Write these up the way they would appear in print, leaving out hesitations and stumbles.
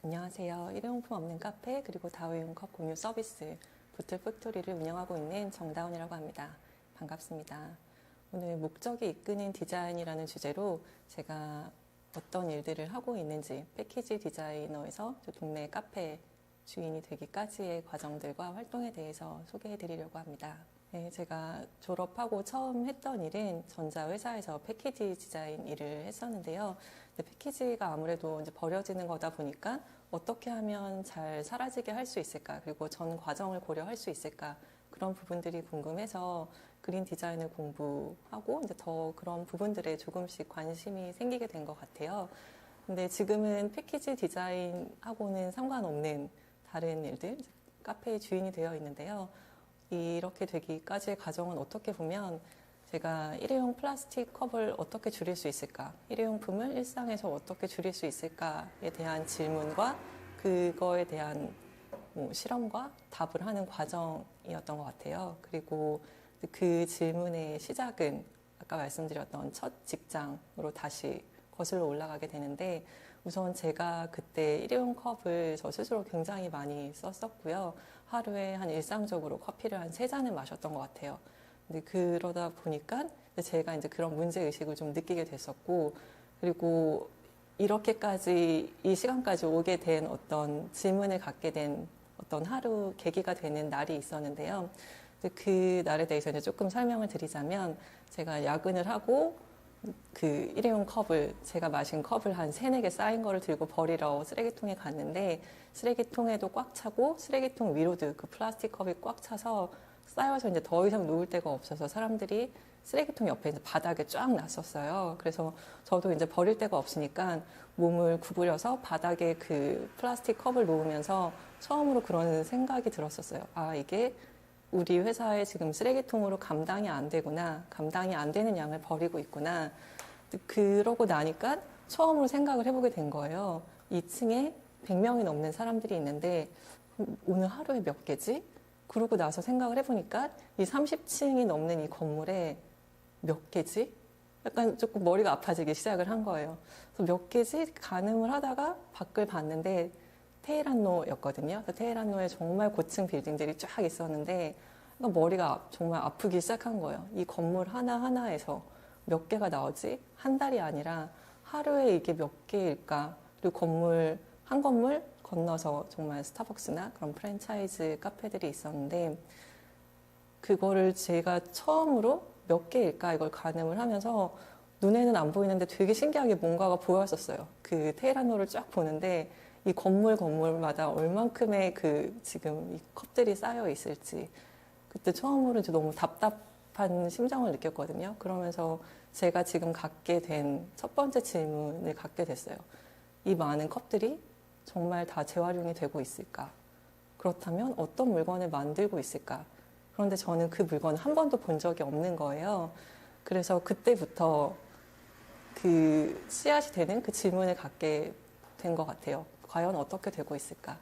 안녕하세요. 일회용품 없는 카페 그리고 다회용 컵 공유 서비스 부틀 팩토리를 운영하고 있는 정다운이라고 합니다. 반갑습니다. 오늘 목적이 이끄는 디자인이라는 주제로 제가 어떤 일들을 하고 있는지 패키지 디자이너에서 동네 카페 주인이 되기까지의 과정들과 활동에 대해서 소개해 드리려고 합니다. 네, 제가 졸업하고 처음 했던 일은 전자회사에서 패키지 디자인 일을 했었는데요. 근데 패키지가 아무래도 이제 버려지는 거다 보니까 어떻게 하면 잘 사라지게 할 수 있을까, 그리고 전 과정을 고려할 수 있을까, 그런 부분들이 궁금해서 그린 디자인을 공부하고 이제 더 그런 부분들에 조금씩 관심이 생기게 된 것 같아요. 근데 지금은 패키지 디자인하고는 상관없는 다른 일들, 카페의 주인이 되어 있는데요. 이렇게 되기까지의 과정은 어떻게 보면 제가 일회용 플라스틱 컵을 어떻게 줄일 수 있을까, 일회용품을 일상에서 어떻게 줄일 수 있을까에 대한 질문과 그거에 대한 실험과 답을 하는 과정이었던 것 같아요. 그리고 그 질문의 시작은 아까 말씀드렸던 첫 직장으로 다시 거슬러 올라가게 되는데, 우선 제가 그때 일회용 컵을 저 스스로 굉장히 많이 썼었고요. 하루에 한 일상적으로 커피를 한 3잔을 마셨던 것 같아요. 근데 그러다 보니까 제가 이제 그런 문제의식을 좀 느끼게 됐었고, 그리고 이렇게까지 이 시간까지 오게 된 어떤 질문을 갖게 된 어떤 하루 계기가 되는 날이 있었는데요. 그 날에 대해서 이제 조금 설명을 드리자면, 제가 야근을 하고 그 일회용 컵을, 제가 마신 컵을 한 3-4개 쌓인 거를 들고 버리러 쓰레기통에 갔는데, 쓰레기통에도 꽉 차고 쓰레기통 위로도 그 플라스틱 컵이 꽉 차서 쌓여서 이제 더 이상 놓을 데가 없어서 사람들이 쓰레기통 옆에 이제 바닥에 쫙 놨었어요. 그래서 저도 이제 버릴 데가 없으니까 몸을 구부려서 바닥에 그 플라스틱 컵을 놓으면서 처음으로 그런 생각이 들었었어요. 아, 이게 우리 회사에 지금 쓰레기통으로 감당이 안 되구나. 감당이 안 되는 양을 버리고 있구나. 그러고 나니까 처음으로 생각을 해보게 된 거예요. 2층에 100명이 넘는 사람들이 있는데 오늘 하루에 몇 개지? 그러고 나서 생각을 해보니까 이 30층이 넘는 이 건물에 몇 개지? 약간 조금 머리가 아파지기 시작을 한 거예요. 그래서 몇 개지? 가늠을 하다가 밖을 봤는데 테헤란로였거든요. 테헤란로에 정말 고층 빌딩들이 쫙 있었는데 머리가 정말 아프기 시작한 거예요. 이 건물 하나하나에서 몇 개가 나오지? 한 달이 아니라 하루에 이게 몇 개일까? 그리고 건물, 한 건물 건너서 정말 스타벅스나 그런 프랜차이즈 카페들이 있었는데, 그거를 제가 처음으로 몇 개일까 이걸 가늠을 하면서 눈에는 안 보이는데 되게 신기하게 뭔가가 보였었어요. 그 테헤란로를 쫙 보는데 이 건물마다 얼만큼의 그 지금 이 컵들이 쌓여 있을지, 그때 처음으로 이제 너무 답답한 심정을 느꼈거든요. 그러면서 제가 지금 갖게 된 첫 번째 질문을 갖게 됐어요. 이 많은 컵들이 정말 다 재활용이 되고 있을까? 그렇다면 어떤 물건을 만들고 있을까? 그런데 저는 그 물건을 한 번도 본 적이 없는 거예요. 그래서 그때부터 그 씨앗이 되는 그 질문을 갖게 된 것 같아요. 과연 어떻게 되고 있을까?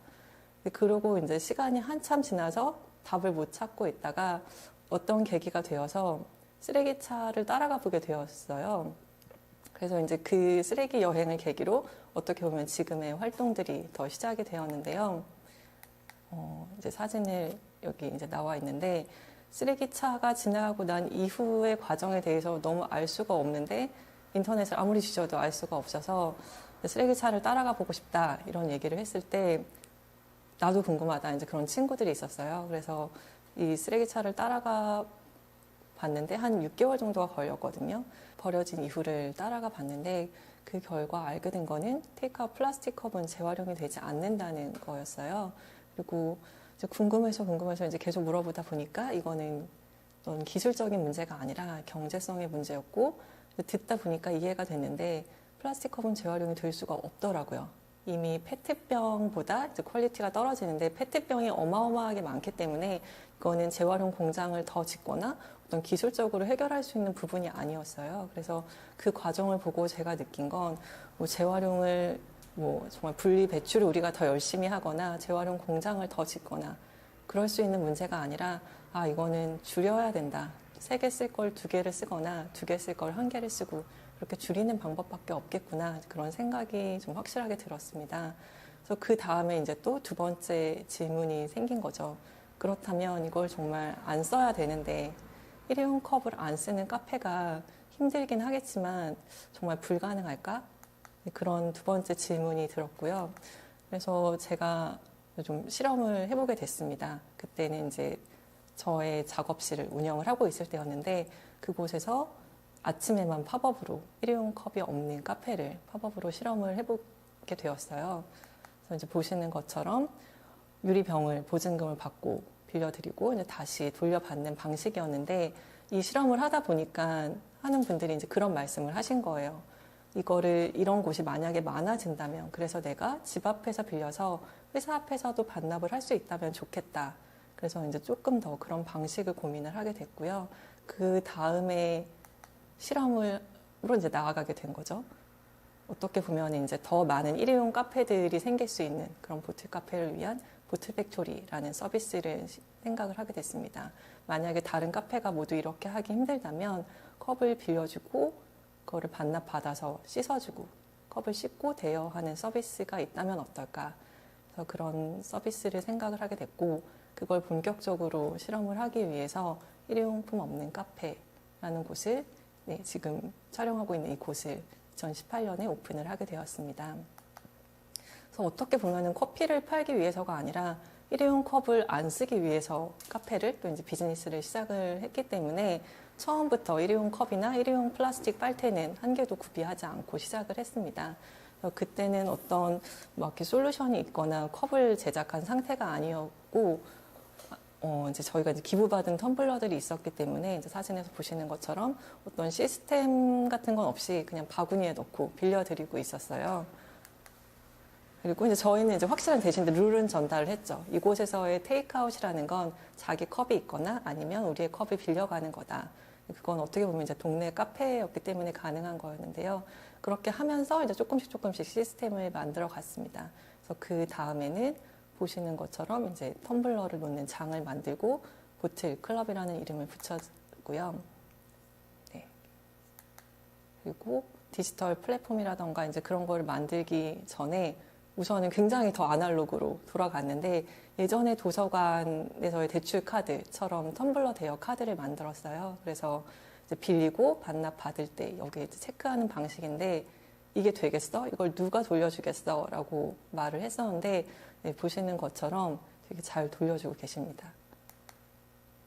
그러고 이제 시간이 한참 지나서 답을 못 찾고 있다가 어떤 계기가 되어서 쓰레기차를 따라가 보게 되었어요. 그래서 이제 그 쓰레기 여행을 계기로 어떻게 보면 지금의 활동들이 더 시작이 되었는데요. 이제 사진을 여기 이제 나와 있는데, 쓰레기차가 지나가고 난 이후의 과정에 대해서 너무 알 수가 없는데, 인터넷을 아무리 뒤져도 알 수가 없어서 쓰레기차를 따라가 보고 싶다 이런 얘기를 했을 때 나도 궁금하다 이제 그런 친구들이 있었어요. 그래서 이 쓰레기차를 따라가 봤는데 한 6개월 정도가 걸렸거든요. 버려진 이후를 따라가 봤는데 그 결과 알게 된 거는 테이크아웃 플라스틱 컵은 재활용이 되지 않는다는 거였어요. 그리고 이제 궁금해서 이제 계속 물어보다 보니까 이거는 어떤 기술적인 문제가 아니라 경제성의 문제였고, 듣다 보니까 이해가 됐는데 플라스틱 컵은 재활용이 될 수가 없더라고요. 이미 페트병보다 이제 퀄리티가 떨어지는데 페트병이 어마어마하게 많기 때문에 이거는 재활용 공장을 더 짓거나 어떤 기술적으로 해결할 수 있는 부분이 아니었어요. 그래서 그 과정을 보고 제가 느낀 건 재활용을 정말 분리 배출을 우리가 더 열심히 하거나 재활용 공장을 더 짓거나 그럴 수 있는 문제가 아니라, 아, 이거는 줄여야 된다. 3개 쓸 걸 2개를 쓰거나 2개 쓸 걸 1개를 쓰고 그렇게 줄이는 방법밖에 없겠구나, 그런 생각이 좀 확실하게 들었습니다. 그래서 그 다음에 이제 또 두 번째 질문이 생긴 거죠. 그렇다면 이걸 정말 안 써야 되는데 일회용 컵을 안 쓰는 카페가 힘들긴 하겠지만 정말 불가능할까? 그런 두 번째 질문이 들었고요. 그래서 제가 좀 실험을 해보게 됐습니다. 그때는 이제 저의 작업실을 운영을 하고 있을 때였는데 그곳에서 아침에만 팝업으로 일회용 컵이 없는 카페를 팝업으로 실험을 해보게 되었어요. 그래서 이제 보시는 것처럼 유리병을 보증금을 받고 빌려드리고 이제 다시 돌려받는 방식이었는데 이 실험을 하다 보니까 하는 분들이 이제 그런 말씀을 하신 거예요. 이거를 이런 곳이 만약에 많아진다면 그래서 내가 집 앞에서 빌려서 회사 앞에서도 반납을 할 수 있다면 좋겠다. 그래서 이제 조금 더 그런 방식을 고민을 하게 됐고요. 그 다음에 실험으로 이제 나아가게 된 거죠. 어떻게 보면 이제 더 많은 일회용 카페들이 생길 수 있는 그런 보틀 카페를 위한 보틀 팩토리라는 서비스를 생각을 하게 됐습니다. 만약에 다른 카페가 모두 이렇게 하기 힘들다면 컵을 빌려주고 그거를 반납받아서 씻어주고 컵을 씻고 대여하는 서비스가 있다면 어떨까. 그래서 그런 서비스를 생각을 하게 됐고 그걸 본격적으로 실험을 하기 위해서 일회용품 없는 카페라는 곳을 지금 촬영하고 있는 이곳을 2018년에 오픈을 하게 되었습니다. 그래서 어떻게 보면은 커피를 팔기 위해서가 아니라 일회용 컵을 안 쓰기 위해서 카페를 또 이제 비즈니스를 시작을 했기 때문에 처음부터 일회용 컵이나 일회용 플라스틱 빨대는 한 개도 구비하지 않고 시작을 했습니다. 그때는 어떤 뭐 이렇게 솔루션이 있거나 컵을 제작한 상태가 아니었고 이제 저희가 이제 기부받은 텀블러들이 있었기 때문에 이제 사진에서 보시는 것처럼 어떤 시스템 같은 건 없이 그냥 바구니에 넣고 빌려드리고 있었어요. 그리고 이제 저희는 이제 확실한 대신 룰은 전달을 했죠. 이곳에서의 테이크아웃이라는 건 자기 컵이 있거나 아니면 우리의 컵을 빌려가는 거다. 그건 어떻게 보면 이제 동네 카페였기 때문에 가능한 거였는데요. 그렇게 하면서 이제 조금씩 시스템을 만들어 갔습니다. 그래서 그 다음에는 보시는 것처럼 이제 텀블러를 놓는 장을 만들고 보틀 클럽이라는 이름을 붙였고요. 네. 그리고 디지털 플랫폼이라던가 이제 그런 걸 만들기 전에 우선은 굉장히 더 아날로그로 돌아갔는데 예전에 도서관에서의 대출 카드처럼 텀블러 대여 카드를 만들었어요. 그래서 이제 빌리고 반납 받을 때 여기에 체크하는 방식인데 이게 되겠어? 이걸 누가 돌려주겠어? 라고 말을 했었는데 네, 보시는 것처럼 되게 잘 돌려주고 계십니다.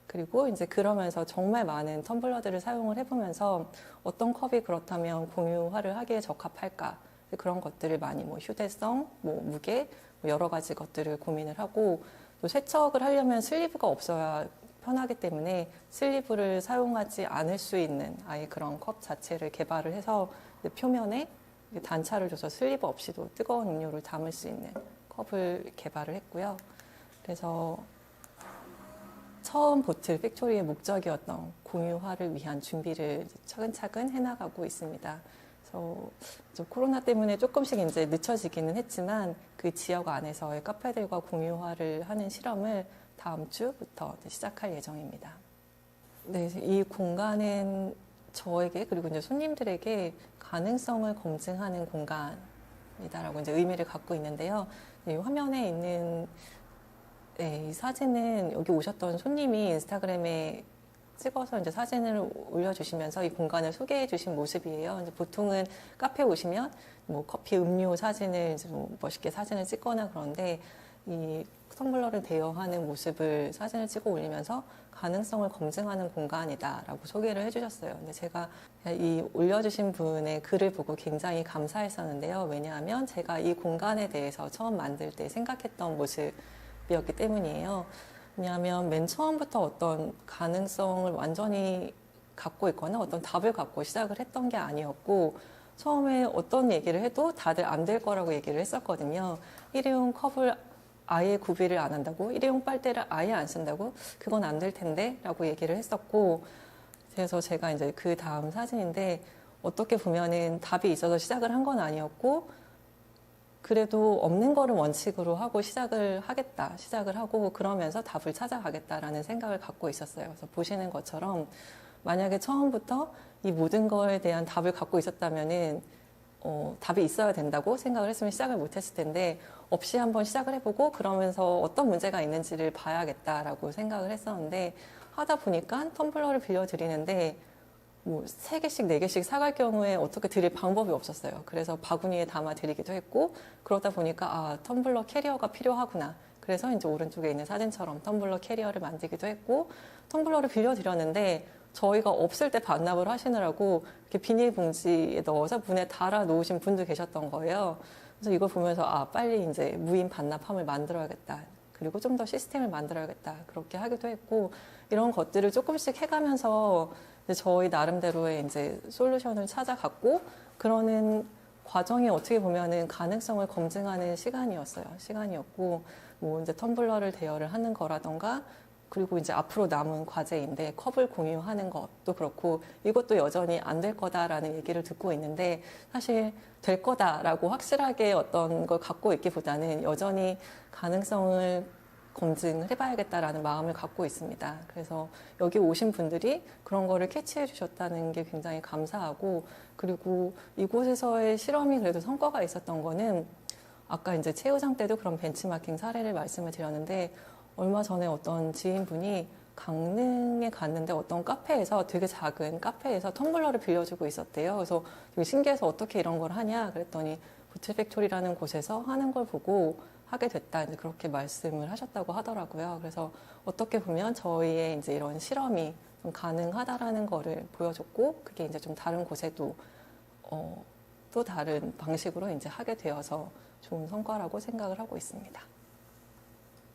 그리고 이제 그러면서 정말 많은 텀블러들을 사용을 해보면서 어떤 컵이 그렇다면 공유화를 하기에 적합할까? 그런 것들을 많이 뭐 휴대성, 뭐 무게, 뭐 여러 가지 것들을 고민을 하고 또 세척을 하려면 슬리브가 없어야 편하기 때문에 슬리브를 사용하지 않을 수 있는 아예 그런 컵 자체를 개발을 해서 표면에 단차를 줘서 슬리브 없이도 뜨거운 음료를 담을 수 있는 컵을 개발을 했고요. 그래서 처음 보틀 팩토리의 목적이었던 공유화를 위한 준비를 차근차근 해나가고 있습니다. 그래서 코로나 때문에 조금씩 이제 늦춰지기는 했지만 그 지역 안에서의 카페들과 공유화를 하는 실험을 다음 주부터 시작할 예정입니다. 네, 이 공간은 저에게 그리고 이제 손님들에게 가능성을 검증하는 공간이다라고 이제 의미를 갖고 있는데요. 이 화면에 있는 이 사진은 여기 오셨던 손님이 인스타그램에 찍어서 이제 사진을 올려주시면서 이 공간을 소개해 주신 모습이에요. 이제 보통은 카페 오시면 뭐 커피 음료 사진을 이제 뭐 멋있게 사진을 찍거나 그런데 이 텀블러를 대여하는 모습을 사진을 찍어 올리면서 가능성을 검증하는 공간이다라고 소개를 해주셨어요. 근데 제가 이 올려주신 분의 글을 보고 굉장히 감사했었는데요. 왜냐하면 제가 이 공간에 대해서 처음 만들 때 생각했던 모습이었기 때문이에요. 왜냐하면 맨 처음부터 어떤 가능성을 완전히 갖고 있거나 어떤 답을 갖고 시작을 했던 게 아니었고 처음에 어떤 얘기를 해도 다들 안 될 거라고 얘기를 했었거든요. 일회용 컵을 아예 구비를 안 한다고? 일회용 빨대를 아예 안 쓴다고? 그건 안 될 텐데? 라고 얘기를 했었고 그래서 제가 이제 그 다음 사진인데 어떻게 보면은 답이 있어서 시작을 한 건 아니었고 그래도 없는 거를 원칙으로 하고 시작을 하고 그러면서 답을 찾아가겠다라는 생각을 갖고 있었어요. 그래서 보시는 것처럼 만약에 처음부터 이 모든 거에 대한 답을 갖고 있었다면은 답이 있어야 된다고 생각을 했으면 시작을 못했을 텐데 없이 한번 시작을 해보고 그러면서 어떤 문제가 있는지를 봐야겠다라고 생각을 했었는데 하다 보니까 텀블러를 빌려드리는데 뭐 3개씩, 4개씩 사갈 경우에 어떻게 드릴 방법이 없었어요. 그래서 바구니에 담아 드리기도 했고 그러다 보니까 아, 텀블러 캐리어가 필요하구나. 그래서 이제 오른쪽에 있는 사진처럼 텀블러 캐리어를 만들기도 했고 텀블러를 빌려드렸는데 저희가 없을 때 반납을 하시느라고 이렇게 비닐봉지에 넣어서 문에 달아 놓으신 분도 계셨던 거예요. 그래서 이걸 보면서 아, 빨리 이제 무인 반납함을 만들어야겠다. 그리고 좀 더 시스템을 만들어야겠다. 그렇게 하기도 했고 이런 것들을 조금씩 해가면서 저희 나름대로의 이제 솔루션을 찾아갔고 그러는 과정이 어떻게 보면은 가능성을 검증하는 시간이었고 뭐 이제 텀블러를 대여를 하는 거라던가 그리고 이제 앞으로 남은 과제인데 컵을 공유하는 것도 그렇고 이것도 여전히 안 될 거다라는 얘기를 듣고 있는데 사실 될 거다라고 확실하게 어떤 걸 갖고 있기보다는 여전히 가능성을 검증을 해봐야겠다라는 마음을 갖고 있습니다. 그래서 여기 오신 분들이 그런 거를 캐치해 주셨다는 게 굉장히 감사하고 그리고 이곳에서의 실험이 그래도 성과가 있었던 거는 아까 이제 최우장 때도 그런 벤치마킹 사례를 말씀을 드렸는데 얼마 전에 어떤 지인분이 강릉에 갔는데 어떤 카페에서 되게 작은 카페에서 텀블러를 빌려주고 있었대요. 그래서 되게 신기해서 어떻게 이런 걸 하냐 그랬더니 보틀팩토리라는 곳에서 하는 걸 보고 하게 됐다. 이제 그렇게 말씀을 하셨다고 하더라고요. 그래서 어떻게 보면 저희의 이제 이런 실험이 좀 가능하다라는 거를 보여줬고 그게 이제 좀 다른 곳에도 또 다른 방식으로 이제 하게 되어서 좋은 성과라고 생각을 하고 있습니다.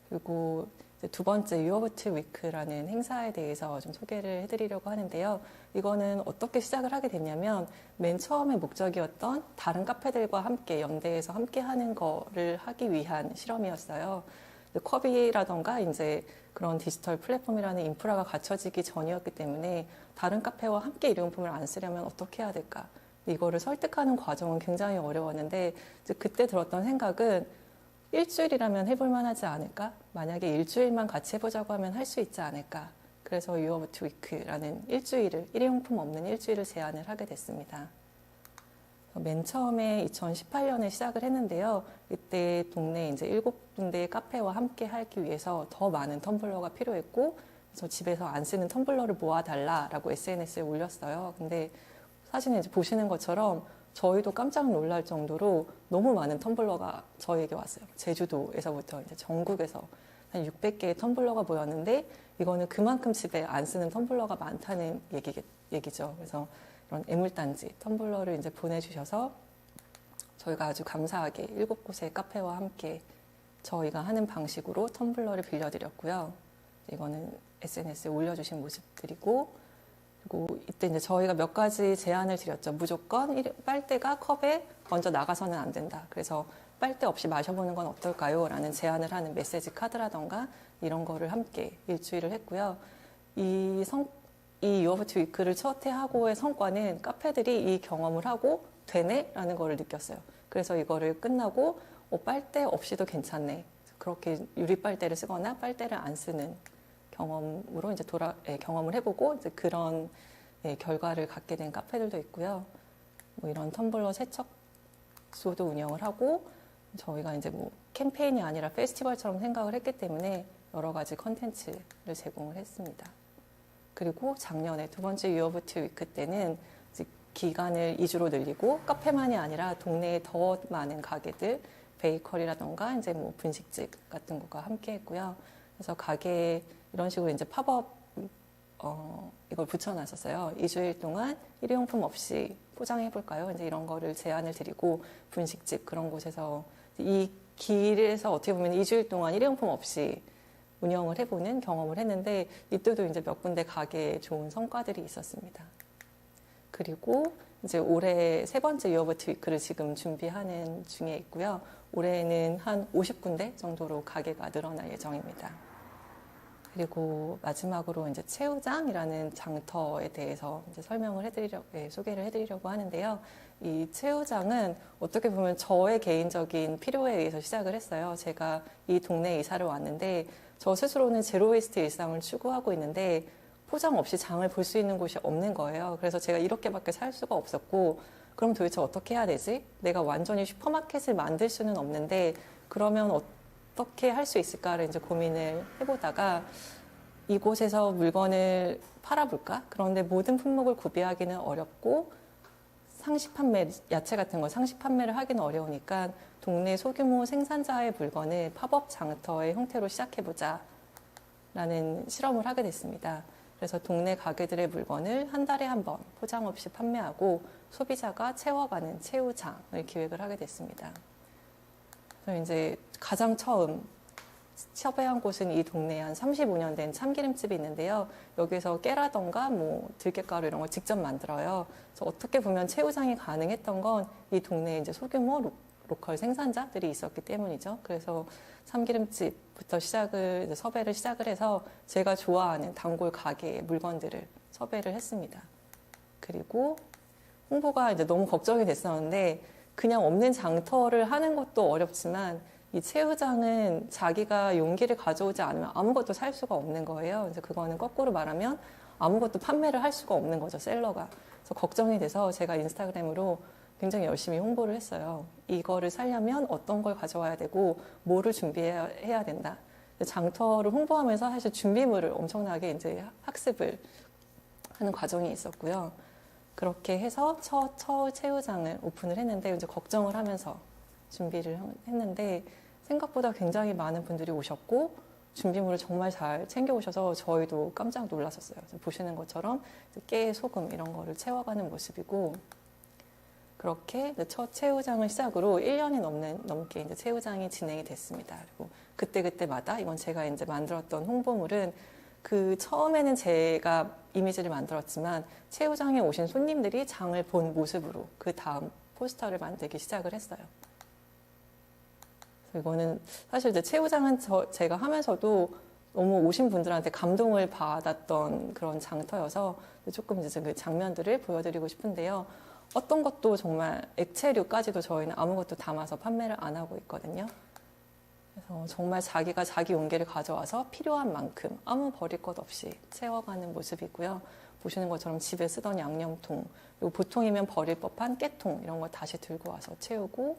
그리고 이제 두 번째 유어버트 위크라는 행사에 대해서 좀 소개를 해드리려고 하는데요. 이거는 어떻게 시작을 하게 됐냐면 맨 처음에 목적이었던 다른 카페들과 함께 연대해서 함께 하는 거를 하기 위한 실험이었어요. 컵이라던가 이제 그런 디지털 플랫폼이라는 인프라가 갖춰지기 전이었기 때문에 다른 카페와 함께 일회용품을 안 쓰려면 어떻게 해야 될까? 이거를 설득하는 과정은 굉장히 어려웠는데 이제 그때 들었던 생각은 일주일이라면 해볼 만하지 않을까? 만약에 일주일만 같이 해보자고 하면 할 수 있지 않을까? 그래서 유어버트 위크라는 일회용품 없는 일주일을 제안을 하게 됐습니다. 맨 처음에 2018년에 시작을 했는데요. 이때 동네 이제 7군데의 카페와 함께 하기 위해서 더 많은 텀블러가 필요했고, 그래서 집에서 안 쓰는 텀블러를 모아달라라고 SNS에 올렸어요. 근데 사진에 이제 보시는 것처럼 저희도 깜짝 놀랄 정도로 너무 많은 텀블러가 저희에게 왔어요. 제주도에서부터 이제 전국에서 한 600개의 텀블러가 모였는데 이거는 그만큼 집에 안 쓰는 텀블러가 많다는 얘기죠. 그래서 이런 애물단지 텀블러를 이제 보내주셔서 저희가 아주 감사하게 7곳의 카페와 함께 저희가 하는 방식으로 텀블러를 빌려드렸고요. 이거는 SNS에 올려주신 모습들이고 그리고 이때 이제 저희가 몇 가지 제안을 드렸죠. 무조건 빨대가 컵에 먼저 나가서는 안 된다. 그래서 빨대 없이 마셔보는 건 어떨까요? 라는 제안을 하는 메시지 카드라던가 이런 거를 함께 일주일을 했고요. 이 유어버트 위크를 첫 해하고의 성과는 카페들이 이 경험을 하고 되네? 라는 거를 느꼈어요. 그래서 이거를 끝나고 빨대 없이도 괜찮네. 그렇게 유리빨대를 쓰거나 빨대를 안 쓰는 경험으로 이제 경험을 해보고 이제 그런 결과를 갖게 된 카페들도 있고요. 뭐 이런 텀블러 세척소도 운영을 하고 저희가 이제 뭐 캠페인이 아니라 페스티벌처럼 생각을 했기 때문에 여러 가지 컨텐츠를 제공을 했습니다. 그리고 작년에 두 번째 유어버트 위크 때는 이제 기간을 2주로 늘리고 카페만이 아니라 동네에 더 많은 가게들, 베이커리라던가 이제 뭐 분식집 같은 거가 함께 했고요. 그래서 가게에 이런 식으로 이제 팝업 이걸 붙여놨었어요. 2주일 동안 일회용품 없이 포장해볼까요? 이제 이런 거를 제안을 드리고 분식집 그런 곳에서 이 길에서 어떻게 보면 2주일 동안 일회용품 없이 운영을 해보는 경험을 했는데 이때도 이제 몇 군데 가게에 좋은 성과들이 있었습니다. 그리고 이제 올해 세 번째 유어버트 위크를 지금 준비하는 중에 있고요. 올해는 한 50군데 정도로 가게가 늘어날 예정입니다. 그리고 마지막으로 이제 최우장이라는 장터에 대해서 이제 소개를 해드리려고 하는데요. 이 최우장은 어떻게 보면 저의 개인적인 필요에 의해서 시작을 했어요. 제가 이 동네에 이사를 왔는데 저 스스로는 제로 웨이스트 일상을 추구하고 있는데 포장 없이 장을 볼 수 있는 곳이 없는 거예요. 그래서 제가 이렇게밖에 살 수가 없었고 그럼 도대체 어떻게 해야 되지? 내가 완전히 슈퍼마켓을 만들 수는 없는데 그러면 어떻게 할 수 있을까를 이제 고민을 해보다가 이곳에서 물건을 팔아볼까? 그런데 모든 품목을 구비하기는 어렵고 상시 판매, 야채 같은 거 상시 판매를 하기는 어려우니까 동네 소규모 생산자의 물건을 팝업 장터의 형태로 시작해보자 라는 실험을 하게 됐습니다. 그래서 동네 가게들의 물건을 한 달에 한 번 포장 없이 판매하고 소비자가 채워가는 채우장을 기획을 하게 됐습니다. 그래서 이제 가장 처음 섭외한 곳은 이 동네에 한 35년 된 참기름집이 있는데요. 여기서 깨라던가 뭐 들깨가루 이런 걸 직접 만들어요. 그래서 어떻게 보면 채우장이 가능했던 건 이 동네에 이제 소규모 로컬 생산자들이 있었기 때문이죠. 그래서 참기름집부터 이제 섭외를 시작을 해서 제가 좋아하는 단골 가게의 물건들을 섭외를 했습니다. 그리고 홍보가 이제 너무 걱정이 됐었는데 그냥 없는 장터를 하는 것도 어렵지만 이 채우장은 자기가 용기를 가져오지 않으면 아무것도 살 수가 없는 거예요. 그래서 그거는 거꾸로 말하면 아무것도 판매를 할 수가 없는 거죠, 셀러가. 그래서 걱정이 돼서 제가 인스타그램으로 굉장히 열심히 홍보를 했어요. 이거를 살려면 어떤 걸 가져와야 되고 뭐를 준비해야 된다. 장터를 홍보하면서 사실 준비물을 엄청나게 이제 학습을 하는 과정이 있었고요. 그렇게 해서 첫 채우장을 오픈을 했는데 이제 걱정을 하면서 준비를 했는데 생각보다 굉장히 많은 분들이 오셨고 준비물을 정말 잘 챙겨 오셔서 저희도 깜짝 놀랐었어요. 보시는 것처럼 깨, 소금 이런 거를 채워가는 모습이고 그렇게 첫 채우장을 시작으로 1년이 넘게 이제 채우장이 진행이 됐습니다. 그리고 그때마다 이건 제가 이제 만들었던 홍보물은 그 처음에는 제가 이미지를 만들었지만 채우장에 오신 손님들이 장을 본 모습으로 그 다음 포스터를 만들기 시작을 했어요. 이거는 사실 이제 채우장은 제가 하면서도 너무 오신 분들한테 감동을 받았던 그런 장터여서 조금 이제 그 장면들을 보여드리고 싶은데요. 어떤 것도 정말 액체류까지도 저희는 아무것도 담아서 판매를 안 하고 있거든요. 그래서 정말 자기가 자기 용기를 가져와서 필요한 만큼 아무 버릴 것 없이 채워가는 모습이고요. 보시는 것처럼 집에 쓰던 양념통, 그리고 보통이면 버릴 법한 깨통 이런 걸 다시 들고 와서 채우고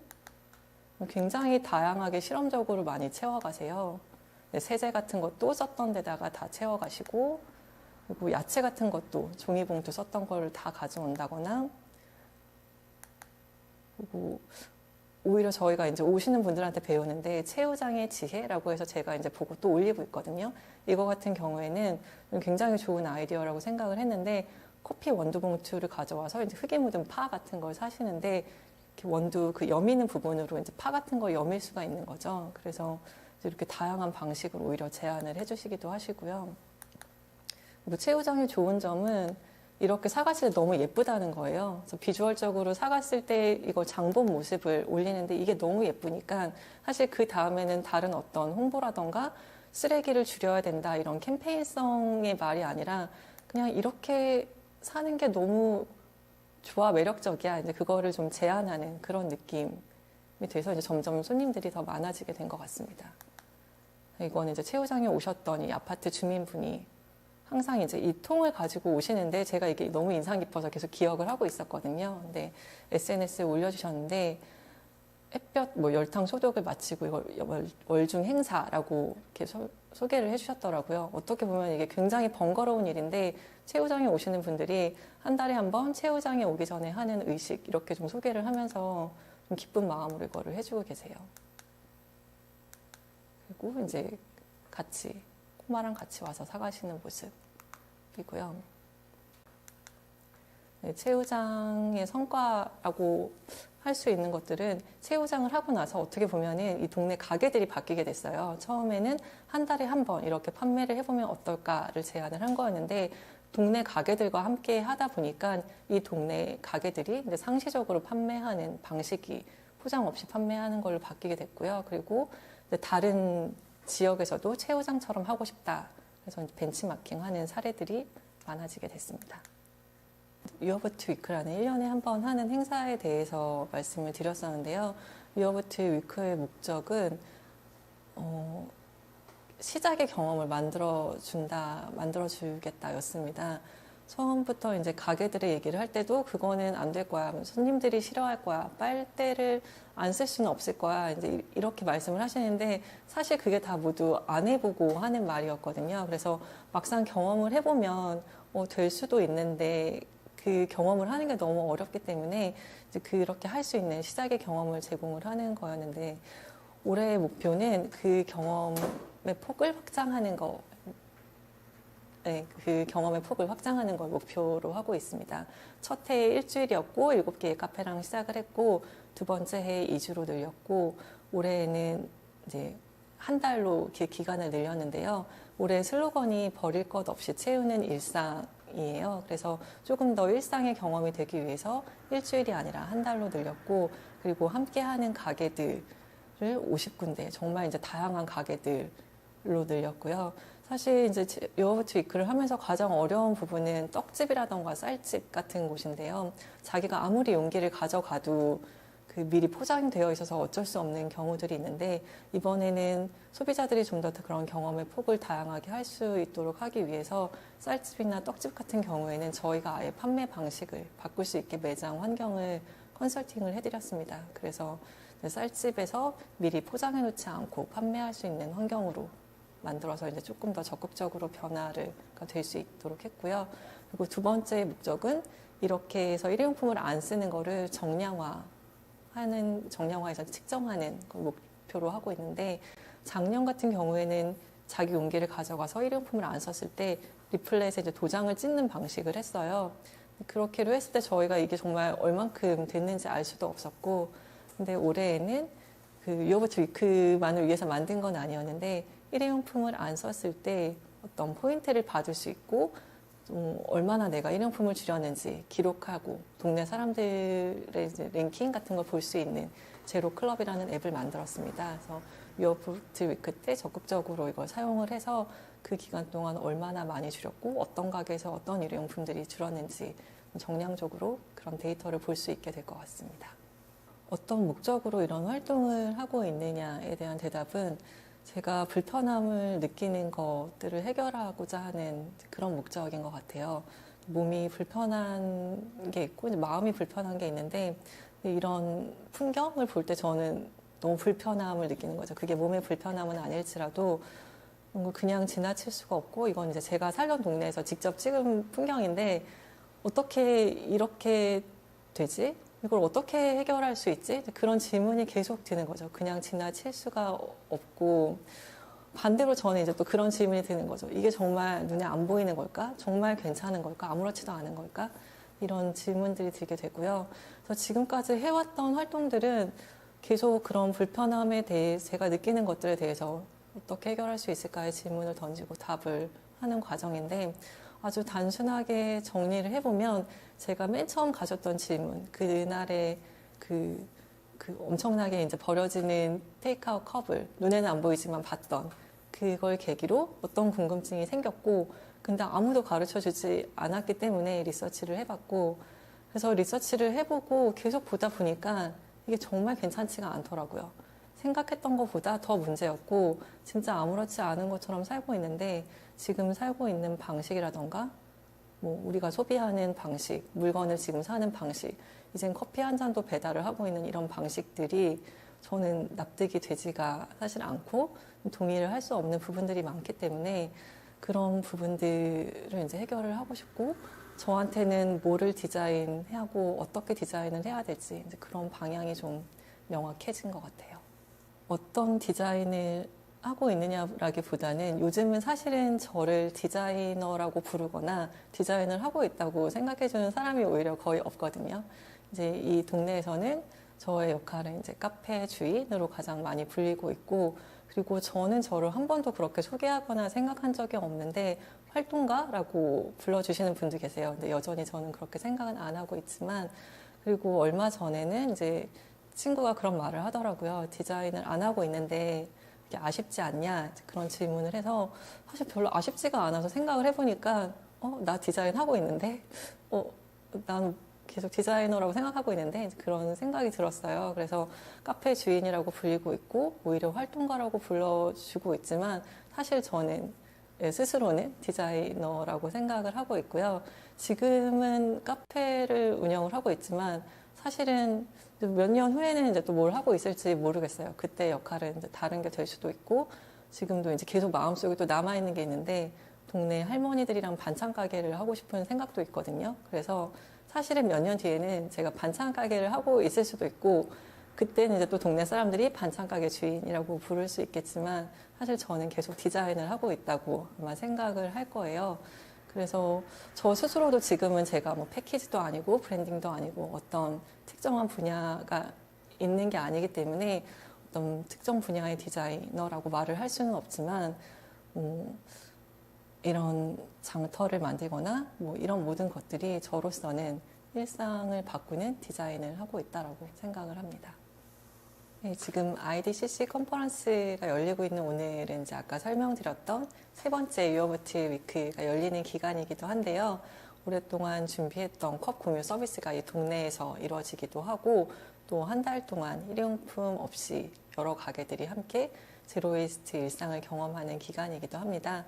굉장히 다양하게 실험적으로 많이 채워가세요. 세제 같은 것도 썼던 데다가 다 채워가시고 그리고 야채 같은 것도 종이봉투 썼던 걸 다 가져온다거나 그리고 오히려 저희가 이제 오시는 분들한테 배우는데 채우장의 지혜라고 해서 제가 이제 보고 또 올리고 있거든요. 이거 같은 경우에는 굉장히 좋은 아이디어라고 생각을 했는데 커피 원두 봉투를 가져와서 이제 흙에 묻은 파 같은 걸 사시는데 원두 그 여미는 부분으로 이제 파 같은 걸 여밀 수가 있는 거죠. 그래서 이렇게 다양한 방식으로 오히려 제안을 해주시기도 하시고요. 그리고 채우장의 좋은 점은 이렇게 사갔을 때 너무 예쁘다는 거예요. 그래서 비주얼적으로 사갔을 때 이걸 장본 모습을 올리는데 이게 너무 예쁘니까 사실 그 다음에는 다른 어떤 홍보라던가 쓰레기를 줄여야 된다 이런 캠페인성의 말이 아니라 그냥 이렇게 사는 게 너무 좋아 매력적이야. 이제 그거를 좀 제안하는 그런 느낌이 돼서 이제 점점 손님들이 더 많아지게 된 것 같습니다. 이거는 이제 채우장에 오셨던 이 아파트 주민분이 항상 이제 이 통을 가지고 오시는데 제가 이게 너무 인상 깊어서 계속 기억을 하고 있었거든요. 근데 SNS에 올려주셨는데 햇볕 뭐 열탕 소독을 마치고 이걸 월중 행사라고 이렇게 소개를 해주셨더라고요. 어떻게 보면 이게 굉장히 번거로운 일인데 채우장에 오시는 분들이 한 달에 한 번 채우장에 오기 전에 하는 의식 이렇게 좀 소개를 하면서 좀 기쁜 마음으로 이거를 해주고 계세요. 그리고 이제 같이 꼬마랑 같이 와서 사가시는 모습이고요. 네, 채우장의 성과라고 할 수 있는 것들은 채우장을 하고 나서 어떻게 보면은 이 동네 가게들이 바뀌게 됐어요. 처음에는 한 달에 한 번 이렇게 판매를 해보면 어떨까를 제안을 한 거였는데 동네 가게들과 함께 하다 보니까 이 동네 가게들이 이제 상시적으로 판매하는 방식이 포장 없이 판매하는 걸로 바뀌게 됐고요. 그리고 다른 지역에서도 채우장처럼 하고 싶다. 그래서 벤치마킹 하는 사례들이 많아지게 됐습니다. 유어버트 위크라는 1년에 한 번 하는 행사에 대해서 말씀을 드렸었는데요. 유어버트 위크의 목적은 시작의 경험을 만들어주겠다 였습니다. 처음부터 이제 가게들의 얘기를 할 때도 그거는 안 될 거야. 손님들이 싫어할 거야. 빨대를 안 쓸 수는 없을 거야. 이제 이렇게 말씀을 하시는데 사실 그게 다 모두 안 해보고 하는 말이었거든요. 그래서 막상 경험을 해보면 될 수도 있는데 그 경험을 하는 게 너무 어렵기 때문에 이제 그렇게 할 수 있는 시작의 경험을 제공을 하는 거였는데 올해의 목표는 그 경험의 폭을 확장하는 거. 네, 그 경험의 폭을 확장하는 걸 목표로 하고 있습니다. 첫 해에 일주일이었고 7개의 카페랑 시작을 했고 두 번째 해에 2주로 늘렸고 올해에는 이제 한 달로 기간을 늘렸는데요. 올해 슬로건이 버릴 것 없이 채우는 일상이에요. 그래서 조금 더 일상의 경험이 되기 위해서 일주일이 아니라 한 달로 늘렸고 그리고 함께하는 가게들을 50군데 정말 이제 다양한 가게들로 늘렸고요. 사실 이제 요어부트 위크를 하면서 가장 어려운 부분은 떡집이라던가 쌀집 같은 곳인데요. 자기가 아무리 용기를 가져가도 그 미리 포장되어 있어서 어쩔 수 없는 경우들이 있는데 이번에는 소비자들이 좀 더 그런 경험의 폭을 다양하게 할 수 있도록 하기 위해서 쌀집이나 떡집 같은 경우에는 저희가 아예 판매 방식을 바꿀 수 있게 매장 환경을 컨설팅을 해드렸습니다. 그래서 쌀집에서 미리 포장해 놓지 않고 판매할 수 있는 환경으로 만들어서 이제 조금 더 적극적으로 변화가 될 수 있도록 했고요. 그리고 두 번째 목적은 이렇게 해서 일회용품을 안 쓰는 거를 정량화해서 측정하는 걸 목표로 하고 있는데 작년 같은 경우에는 자기 용기를 가져가서 일회용품을 안 썼을 때 리플렛에 이제 도장을 찍는 방식을 했어요. 그렇게로 했을 때 저희가 이게 정말 얼만큼 됐는지 알 수도 없었고 근데 올해에는 그 유어버트 위크만을 위해서 만든 건 아니었는데 일회용품을 안 썼을 때 어떤 포인트를 받을 수 있고 얼마나 내가 일회용품을 줄였는지 기록하고 동네 사람들의 이제 랭킹 같은 걸 볼 수 있는 제로 클럽이라는 앱을 만들었습니다. 그래서 유어버트 위크 때 적극적으로 이걸 사용을 해서 그 기간 동안 얼마나 많이 줄였고 어떤 가게에서 어떤 일회용품들이 줄었는지 정량적으로 그런 데이터를 볼 수 있게 될 것 같습니다. 어떤 목적으로 이런 활동을 하고 있느냐에 대한 대답은 제가 불편함을 느끼는 것들을 해결하고자 하는 그런 목적인 것 같아요. 몸이 불편한 게 있고 마음이 불편한 게 있는데 이런 풍경을 볼 때 저는 너무 불편함을 느끼는 거죠. 그게 몸의 불편함은 아닐지라도 그냥 지나칠 수가 없고 이건 이제 제가 살던 동네에서 직접 찍은 풍경인데 어떻게 이렇게 되지? 이걸 어떻게 해결할 수 있지? 그런 질문이 계속 드는 거죠. 그냥 지나칠 수가 없고 반대로 저는 이제 또 그런 질문이 드는 거죠. 이게 정말 눈에 안 보이는 걸까? 정말 괜찮은 걸까? 아무렇지도 않은 걸까? 이런 질문들이 들게 되고요. 그래서 지금까지 해왔던 활동들은 계속 그런 불편함에 대해 제가 느끼는 것들에 대해서 어떻게 해결할 수 있을까의 질문을 던지고 답을 하는 과정인데 아주 단순하게 정리를 해보면 제가 맨 처음 가졌던 질문, 그날의 그 엄청나게 이제 버려지는 테이크아웃 컵을 눈에는 안 보이지만 봤던 그걸 계기로 어떤 궁금증이 생겼고 근데 아무도 가르쳐 주지 않았기 때문에 리서치를 해봤고 그래서 리서치를 해보고 계속 보다 보니까 이게 정말 괜찮지가 않더라고요. 생각했던 것보다 더 문제였고 진짜 아무렇지 않은 것처럼 살고 있는데 지금 살고 있는 방식이라던가 뭐 우리가 소비하는 방식, 물건을 지금 사는 방식, 이젠 커피 한 잔도 배달을 하고 있는 이런 방식들이 저는 납득이 되지가 사실 않고 동의를 할 수 없는 부분들이 많기 때문에 그런 부분들을 이제 해결을 하고 싶고 저한테는 뭐를 디자인하고 어떻게 디자인을 해야 될지 이제 그런 방향이 좀 명확해진 것 같아요. 어떤 디자인을 하고 있느냐라기보다는 요즘은 사실은 저를 디자이너라고 부르거나 디자인을 하고 있다고 생각해주는 사람이 오히려 거의 없거든요. 이제 이 동네에서는 저의 역할은 이제 카페 주인으로 가장 많이 불리고 있고 그리고 저는 저를 한 번도 그렇게 소개하거나 생각한 적이 없는데 활동가라고 불러주시는 분도 계세요. 근데 여전히 저는 그렇게 생각은 안 하고 있지만 그리고 얼마 전에는 이제 친구가 그런 말을 하더라고요. 디자인을 안 하고 있는데 아쉽지 않냐 그런 질문을 해서 사실 별로 아쉽지가 않아서 생각을 해보니까 나 디자인 하고 있는데 난 계속 디자이너라고 생각하고 있는데 그런 생각이 들었어요. 그래서 카페 주인이라고 불리고 있고 오히려 활동가라고 불러주고 있지만 사실 저는 스스로는 디자이너라고 생각을 하고 있고요. 지금은 카페를 운영을 하고 있지만 사실은 몇 년 후에는 이제 또 뭘 하고 있을지 모르겠어요. 그때 역할은 이제 다른 게 될 수도 있고 지금도 이제 계속 마음속에 또 남아있는 게 있는데 동네 할머니들이랑 반찬 가게를 하고 싶은 생각도 있거든요. 그래서 사실은 몇 년 뒤에는 제가 반찬 가게를 하고 있을 수도 있고 그때는 이제 또 동네 사람들이 반찬 가게 주인이라고 부를 수 있겠지만 사실 저는 계속 디자인을 하고 있다고 아마 생각을 할 거예요. 그래서 저 스스로도 지금은 제가 뭐 패키지도 아니고 브랜딩도 아니고 어떤 특정한 분야가 있는 게 아니기 때문에 어떤 특정 분야의 디자이너라고 말을 할 수는 없지만 이런 장터를 만들거나 뭐 이런 모든 것들이 저로서는 일상을 바꾸는 디자인을 하고 있다라고 생각을 합니다. 네, 지금 IDCC 컨퍼런스가 열리고 있는 오늘은 이제 아까 설명드렸던 세 번째 유어브티 위크가 열리는 기간이기도 한데요. 오랫동안 준비했던 컵 공유 서비스가 이 동네에서 이루어지기도 하고 또 한 달 동안 일회용품 없이 여러 가게들이 함께 제로웨이스트 일상을 경험하는 기간이기도 합니다.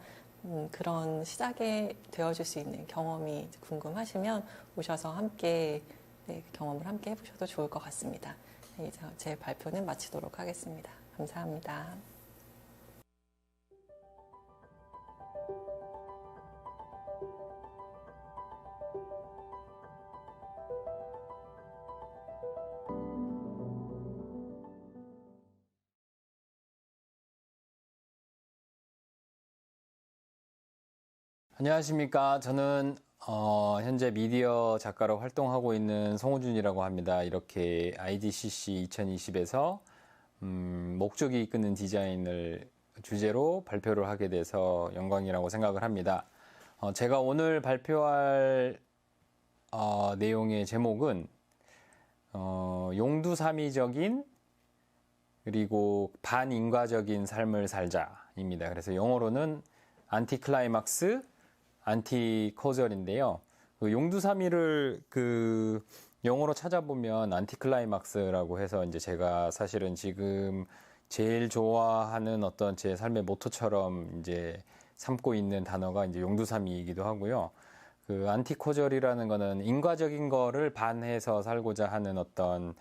그런 시작에 되어줄 수 있는 경험이 궁금하시면 오셔서 함께 경험을 함께 해보셔도 좋을 것 같습니다. 이제 제 발표는 마치도록 하겠습니다. 감사합니다. 안녕하십니까. 저는 현재 미디어 작가로 활동하고 있는 송호준이라고 합니다. 이렇게 IDCC 2020에서 목적이 이끄는 디자인을 주제로 발표를 하게 돼서 영광이라고 생각을 합니다. 제가 오늘 발표할 내용의 제목은 용두사미적인 그리고 반인과적인 삶을 살자입니다. 그래서 영어로는 안티클라이막스 안티코절인데요. 그 용두사미를 그 영어로 찾아보면 안티클라이막스라고 해서 이제 제가 사실은 지금 제일 좋아하는 어떤 제 삶의 모토처럼 이제 삼고 있는 단어가 이제 용두사미이기도 하고요. 그 안티코절이라는 거는 인과적인 거를 반해서 살고자 하는 어떤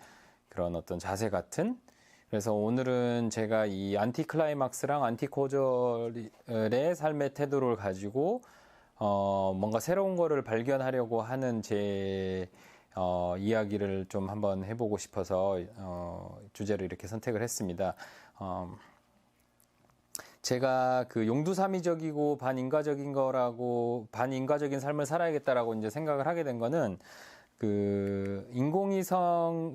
그런 어떤 자세 같은. 그래서 오늘은 제가 이 안티클라이막스랑 안티코절의 삶의 태도를 가지고 뭔가 새로운 거를 발견하려고 하는 제 이야기를 좀 한번 해보고 싶어서 주제를 이렇게 선택을 했습니다. 제가 그 용두사미적이고 반인과적인 거라고 반인과적인 삶을 살아야겠다라고 이제 생각을 하게 된 거는 그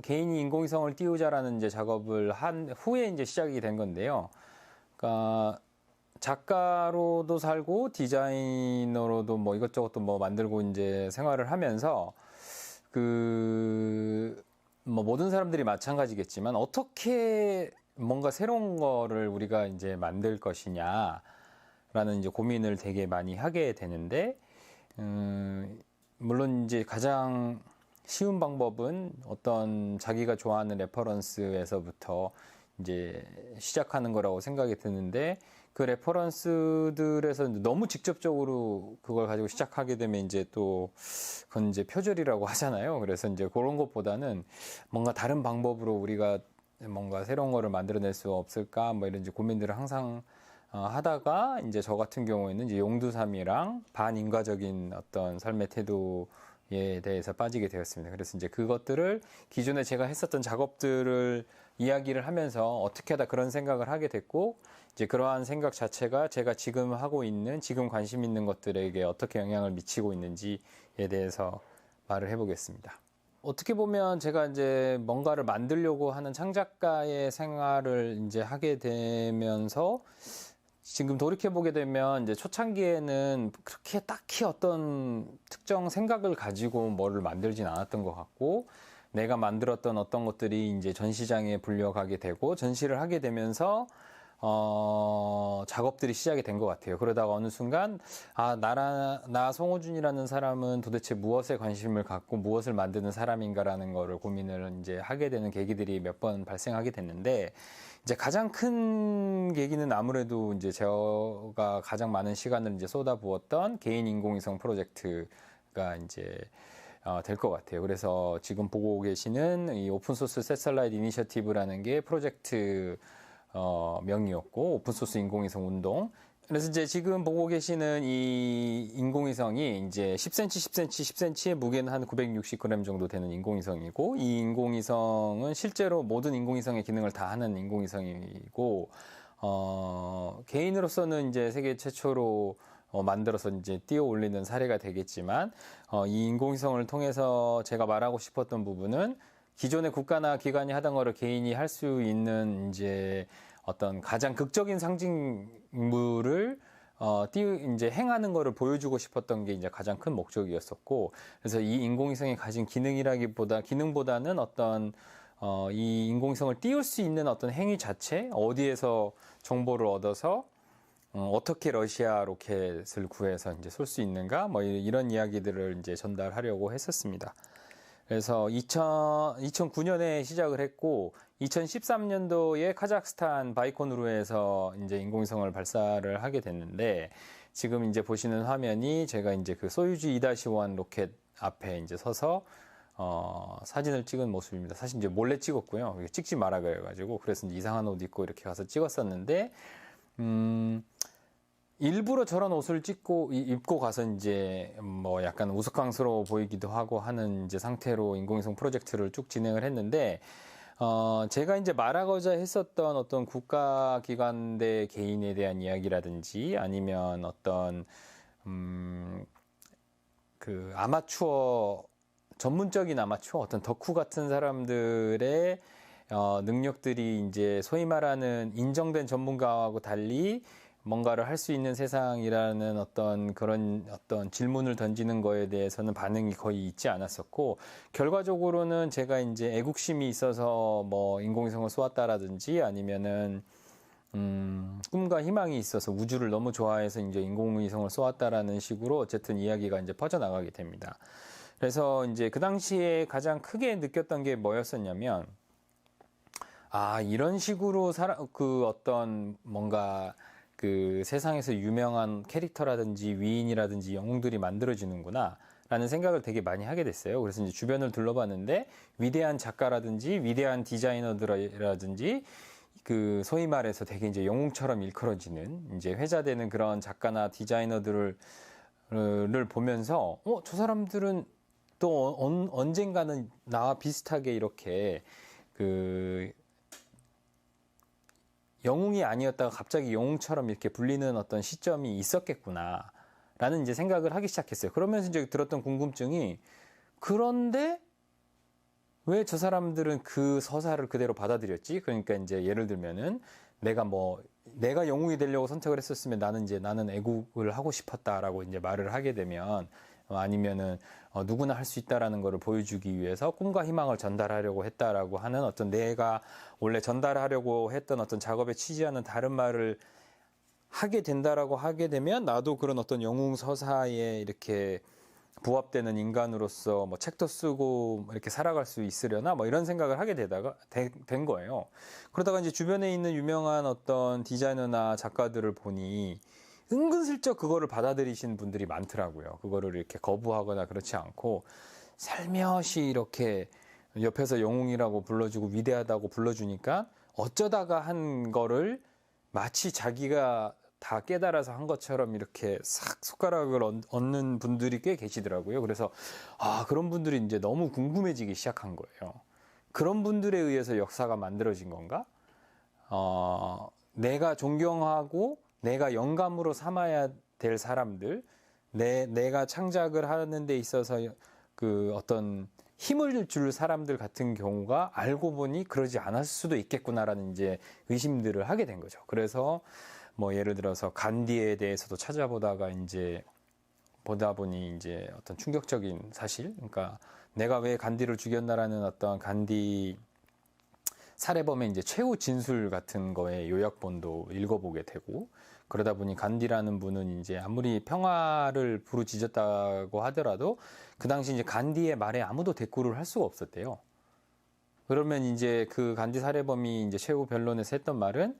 개인이 인공위성을 띄우자라는 이제 작업을 한 후에 이제 시작이 된 건데요. 그러니까 작가로도 살고 디자이너로도 뭐 이것저것 뭐 만들고 이제 생활을 하면서 그 뭐 모든 사람들이 마찬가지겠지만 어떻게 뭔가 새로운 거를 우리가 이제 만들 것이냐라는 이제 고민을 되게 많이 하게 되는데 물론 이제 가장 쉬운 방법은 어떤 자기가 좋아하는 레퍼런스에서부터 이제 시작하는 거라고 생각이 드는데 그 레퍼런스들에서 너무 직접적으로 그걸 가지고 시작하게 되면 이제 또 그건 이제 표절이라고 하잖아요. 그래서 이제 그런 것보다는 뭔가 다른 방법으로 우리가 뭔가 새로운 거를 만들어낼 수 없을까 뭐 이런 이제 고민들을 항상 하다가 이제 저 같은 경우에는 이제 용두삼이랑 반인과적인 어떤 삶의 태도에 대해서 빠지게 되었습니다. 그래서 이제 그것들을 기존에 제가 했었던 작업들을 이야기를 하면서 어떻게 하다 그런 생각을 하게 됐고 이제 그러한 생각 자체가 제가 지금 하고 있는 지금 관심 있는 것들에게 어떻게 영향을 미치고 있는지에 대해서 말을 해보겠습니다. 어떻게 보면 제가 이제 뭔가를 만들려고 하는 창작가의 생활을 이제 하게 되면서 지금 돌이켜보게 되면 이제 초창기에는 그렇게 딱히 어떤 특정 생각을 가지고 뭐를 만들진 않았던 것 같고 내가 만들었던 어떤 것들이 이제 전시장에 불려가게 되고 전시를 하게 되면서 작업들이 시작이 된 것 같아요. 그러다가 어느 순간, 나 송호준이라는 사람은 도대체 무엇에 관심을 갖고 무엇을 만드는 사람인가라는 거를 고민을 이제 하게 되는 계기들이 몇 번 발생하게 됐는데, 이제 가장 큰 계기는 아무래도 이제 제가 가장 많은 시간을 이제 쏟아부었던 개인 인공위성 프로젝트가 이제 될 것 같아요. 그래서 지금 보고 계시는 이 오픈소스 새틀라이트 이니셔티브라는 게 프로젝트 명이었고, 오픈소스 인공위성 운동. 그래서 이제 지금 보고 계시는 이 인공위성이 이제 10cm, 10cm, 10cm의 무게는 한 960g 정도 되는 인공위성이고, 이 인공위성은 실제로 모든 인공위성의 기능을 다 하는 인공위성이고, 개인으로서는 이제 세계 최초로 만들어서 이제 띄워 올리는 사례가 되겠지만, 이 인공위성을 통해서 제가 말하고 싶었던 부분은 기존의 국가나 기관이 하던 거를 개인이 할 수 있는 이제 어떤 가장 극적인 상징물을 이제 행하는 거를 보여주고 싶었던 게 이제 가장 큰 목적이었었고, 그래서 이 인공위성이 가진 기능보다는 어떤 이 인공위성을 띄울 수 있는 어떤 행위 자체, 어디에서 정보를 얻어서 어떻게 러시아 로켓을 구해서 이제 쏠 수 있는가, 뭐 이런 이야기들을 이제 전달하려고 했었습니다. 그래서 2009년에 시작을 했고, 2013년도에 카자흐스탄 바이코누르에서 이제 인공위성을 발사를 하게 됐는데, 지금 이제 보시는 화면이 제가 이제 그 소유주 2-1 로켓 앞에 이제 서서 사진을 찍은 모습입니다. 사실 이제 몰래 찍었고요. 찍지 마라 그래가지고, 그래서 이제 이상한 옷 입고 이렇게 가서 찍었었는데, 일부러 저런 옷을 입고 가서 이제 뭐 약간 우스꽝스러워 보이기도 하고 하는 이제 상태로 인공위성 프로젝트를 쭉 진행을 했는데, 제가 이제 말하고자 했었던 어떤 국가기관대 개인에 대한 이야기라든지 아니면 어떤, 그 전문적인 아마추어, 어떤 덕후 같은 사람들의 능력들이 이제 소위 말하는 인정된 전문가하고 달리 뭔가를 할 수 있는 세상이라는 그런 질문을 던지는 거에 대해서는 반응이 거의 있지 않았었고, 결과적으로는 제가 이제 애국심이 있어서 뭐 인공위성을 쏘았다라든지 아니면은 꿈과 희망이 있어서 우주를 너무 좋아해서 이제 인공위성을 쏘았다라는 식으로 어쨌든 이야기가 이제 퍼져나가게 됩니다. 그래서 이제 그 당시에 가장 크게 느꼈던 게 뭐였었냐면, 이런 식으로 뭔가 그 세상에서 유명한 캐릭터라든지 위인이라든지 영웅들이 만들어지는구나 라는 생각을 되게 많이 하게 됐어요. 그래서 이제 주변을 둘러봤는데, 위대한 작가라든지 위대한 디자이너들이라든지 그 소위 말해서 되게 이제 영웅처럼 일컬어지는 이제 회자되는 그런 작가나 디자이너들을 보면서 저 사람들은 또 언젠가는 나와 비슷하게 이렇게 그 영웅이 아니었다가 갑자기 영웅처럼 이렇게 불리는 어떤 시점이 있었겠구나 라는 이제 생각을 하기 시작했어요. 그러면서 이제 들었던 궁금증이, 그런데 왜 저 사람들은 그 서사를 그대로 받아들였지? 그러니까 이제 예를 들면은 내가 영웅이 되려고 선택을 했었으면 나는 애국을 하고 싶었다라고 이제 말을 하게 되면, 아니면은 누구나 할 수 있다라는 것을 보여주기 위해서 꿈과 희망을 전달하려고 했다라고 하는 어떤 내가 원래 전달하려고 했던 어떤 작업에 취지와는 다른 말을 하게 된다라고 하게 되면, 나도 그런 어떤 영웅 서사에 이렇게 부합되는 인간으로서 뭐 책도 쓰고 이렇게 살아갈 수 있으려나 뭐 이런 생각을 하게 된 거예요. 그러다가 이제 주변에 있는 유명한 어떤 디자이너나 작가들을 보니 은근슬쩍 그거를 받아들이신 분들이 많더라고요. 그거를 이렇게 거부하거나 그렇지 않고 살며시 이렇게 옆에서 영웅이라고 불러주고 위대하다고 불러주니까 어쩌다가 한 거를 마치 자기가 다 깨달아서 한 것처럼 이렇게 싹 손가락을 얹는 분들이 꽤 계시더라고요. 그래서 그런 분들이 이제 너무 궁금해지기 시작한 거예요. 그런 분들에 의해서 역사가 만들어진 건가? 내가 존경하고 내가 영감으로 삼아야 될 사람들, 내가 창작을 하는 데 있어서 그 어떤 힘을 줄 사람들 같은 경우가 알고 보니 그러지 않았을 수도 있겠구나라는 이제 의심들을 하게 된 거죠. 그래서 뭐 예를 들어서 간디에 대해서도 찾아보다가 이제 보다 보니 이제 어떤 충격적인 사실, 그러니까 내가 왜 간디를 죽였나라는 어떤 간디 살해범의 이제 최후 진술 같은 거에 요약본도 읽어보게 되고, 그러다 보니 간디라는 분은 이제 아무리 평화를 부르짖었다고 하더라도 그 당시 이제 간디의 말에 아무도 대꾸를 할 수가 없었대요. 그러면 이제 그 간디 살해범이 이제 최후 변론에서 했던 말은,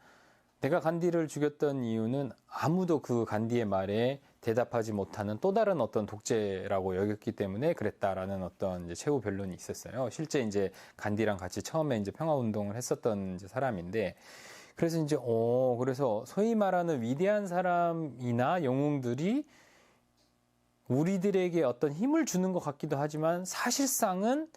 내가 간디를 죽였던 이유는 아무도 그 간디의 말에 대답하지 못하는 또 다른 어떤 독재라고 여겼기 때문에 그랬다라는 어떤 이제 최후 변론이 있었어요. 실제 이제 간디랑 같이 처음에 이제 평화 운동을 했었던 이제 사람인데, 그래서 이제 그래서 소위 말하는 위대한 사람이나 영웅들이 우리들에게 어떤 힘을 주는 것 같기도 하지만 사실상은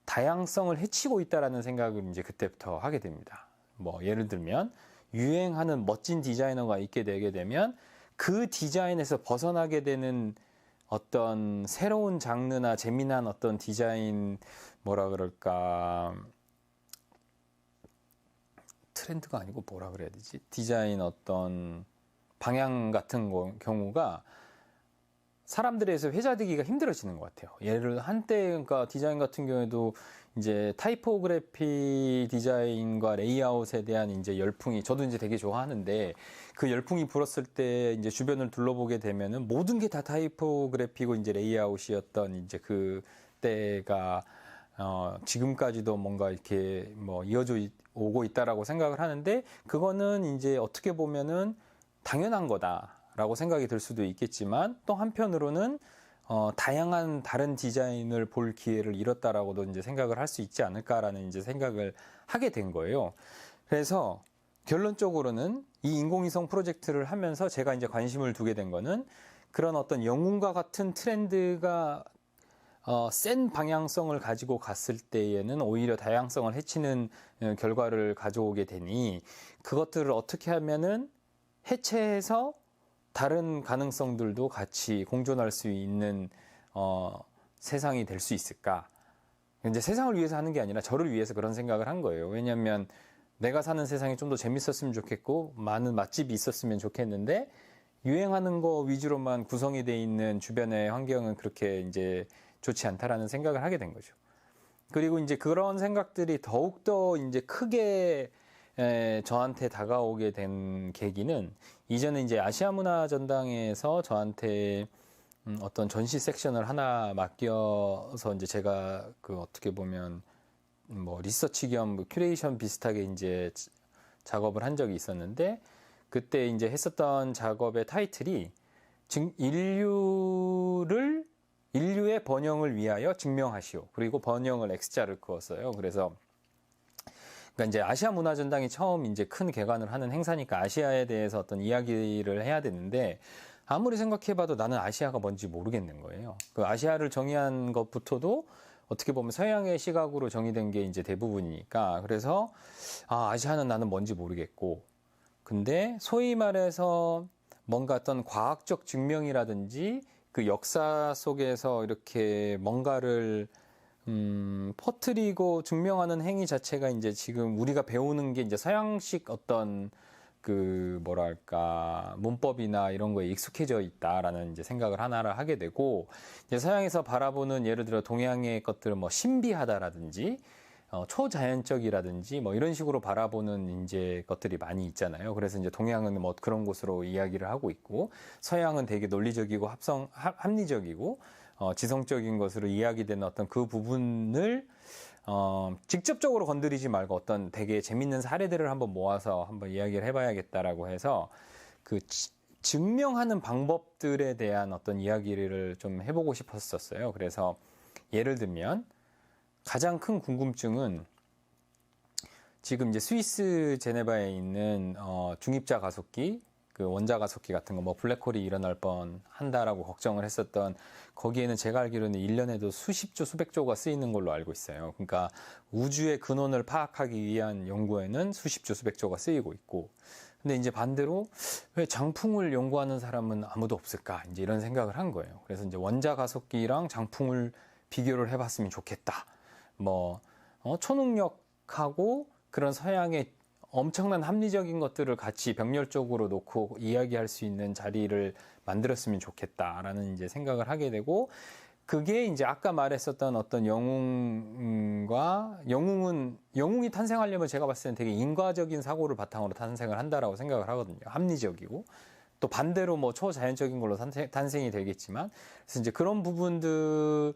다양성을 해치고 있다라는 생각을 이제 그때부터 하게 됩니다. 뭐 예를 들면 유행하는 멋진 디자이너가 있게 되게 되면 그 디자인에서 벗어나게 되는 어떤 새로운 장르나 재미난 어떤 디자인, 뭐라 그럴까, 트렌드가 아니고 뭐라 그래야 되지? 디자인 어떤 방향 같은 경우가 사람들에서 회자되기가 힘들어지는 것 같아요. 예를 한때 그러니까 디자인 같은 경우에도 이제 타이포그래피 디자인과 레이아웃에 대한 이제 열풍이, 저도 이제 되게 좋아하는데, 그 열풍이 불었을 때 이제 주변을 둘러보게 되면은 모든 게 다 타이포그래피고 이제 레이아웃이었던 이제 그 때가 지금까지도 뭔가 이렇게 뭐 이어져 오고 있다라고 생각을 하는데, 그거는 이제 어떻게 보면은 당연한 거다라고 생각이 들 수도 있겠지만, 또 한편으로는 다양한 다른 디자인을 볼 기회를 잃었다라고도 이제 생각을 할 수 있지 않을까라는 이제 생각을 하게 된 거예요. 그래서 결론적으로는 이 인공위성 프로젝트를 하면서 제가 이제 관심을 두게 된 거는, 그런 어떤 영웅과 같은 트렌드가 센 방향성을 가지고 갔을 때에는 오히려 다양성을 해치는 결과를 가져오게 되니, 그것들을 어떻게 하면은 해체해서 다른 가능성들도 같이 공존할 수 있는 세상이 될 수 있을까? 이제 세상을 위해서 하는 게 아니라 저를 위해서 그런 생각을 한 거예요. 왜냐하면 내가 사는 세상이 좀 더 재밌었으면 좋겠고 많은 맛집이 있었으면 좋겠는데, 유행하는 거 위주로만 구성이 돼 있는 주변의 환경은 그렇게 이제 좋지 않다라는 생각을 하게 된 거죠. 그리고 이제 그런 생각들이 더욱더 이제 크게 저한테 다가오게 된 계기는, 이전에 이제 아시아 문화 전당에서 저한테 어떤 전시 섹션을 하나 맡겨서 이제 제가 그 어떻게 보면 뭐 리서치 겸 큐레이션 비슷하게 이제 작업을 한 적이 있었는데, 그때 이제 했었던 작업의 타이틀이 인류의 번영을 위하여 증명하시오. 그리고 번영을 X자를 그었어요. 그래서 그러니까 이제 아시아 문화전당이 처음 이제 큰 개관을 하는 행사니까 아시아에 대해서 어떤 이야기를 해야 되는데, 아무리 생각해봐도 나는 아시아가 뭔지 모르겠는 거예요. 그 아시아를 정의한 것부터도 어떻게 보면 서양의 시각으로 정의된 게 이제 대부분이니까, 그래서 아시아는 나는 뭔지 모르겠고, 근데 소위 말해서 뭔가 어떤 과학적 증명이라든지 그 역사 속에서 이렇게 뭔가를 퍼뜨리고 증명하는 행위 자체가 이제 지금 우리가 배우는 게 이제 서양식 어떤 그 뭐랄까 문법이나 이런 거에 익숙해져 있다라는 이제 생각을 하나를 하게 되고, 이제 서양에서 바라보는 예를 들어 동양의 것들은 뭐 신비하다라든지 초자연적이라든지 뭐 이런 식으로 바라보는 이제 것들이 많이 있잖아요. 그래서 이제 동양은 뭐 그런 곳으로 이야기를 하고 있고, 서양은 되게 논리적이고 합리적이고 지성적인 것으로 이야기되는 어떤 그 부분을 직접적으로 건드리지 말고 어떤 되게 재밌는 사례들을 한번 모아서 한번 이야기를 해봐야겠다라고 해서 그 증명하는 방법들에 대한 어떤 이야기를 좀 해보고 싶었었어요. 그래서 예를 들면 가장 큰 궁금증은, 지금 이제 스위스 제네바에 있는 중입자 가속기, 그 원자 가속기 같은 거 뭐 블랙홀이 일어날 뻔 한다라고 걱정을 했었던, 거기에는 제가 알기로는 1년에도 수십조 수백조가 쓰이는 걸로 알고 있어요. 그러니까 우주의 근원을 파악하기 위한 연구에는 수십조 수백조가 쓰이고 있고, 근데 이제 반대로 왜 장풍을 연구하는 사람은 아무도 없을까, 이제 이런 생각을 한 거예요. 그래서 이제 원자 가속기랑 장풍을 비교를 해봤으면 좋겠다. 뭐 초능력하고 그런 서양의 엄청난 합리적인 것들을 같이 병렬적으로 놓고 이야기할 수 있는 자리를 만들었으면 좋겠다라는 이제 생각을 하게 되고, 그게 이제 아까 말했었던 어떤 영웅이 탄생하려면 제가 봤을 때는 되게 인과적인 사고를 바탕으로 탄생을 한다라고 생각을 하거든요. 합리적이고. 또 반대로 뭐 초자연적인 걸로 탄생이 되겠지만, 그래서 이제 그런 부분들을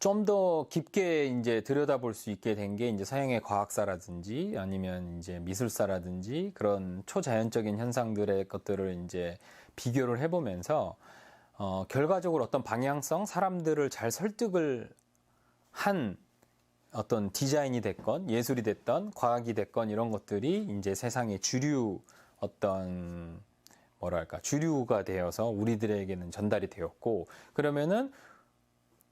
좀 더 깊게 이제 들여다볼 수 있게 된 게 이제 서양의 과학사라든지 아니면 이제 미술사라든지 그런 초자연적인 현상들의 것들을 이제 비교를 해보면서 결과적으로 어떤 방향성, 사람들을 잘 설득을 한 어떤 디자인이 됐건 예술이 됐던 과학이 됐건 이런 것들이 이제 세상의 주류 어떤 뭐랄까 주류가 되어서 우리들에게는 전달이 되었고, 그러면은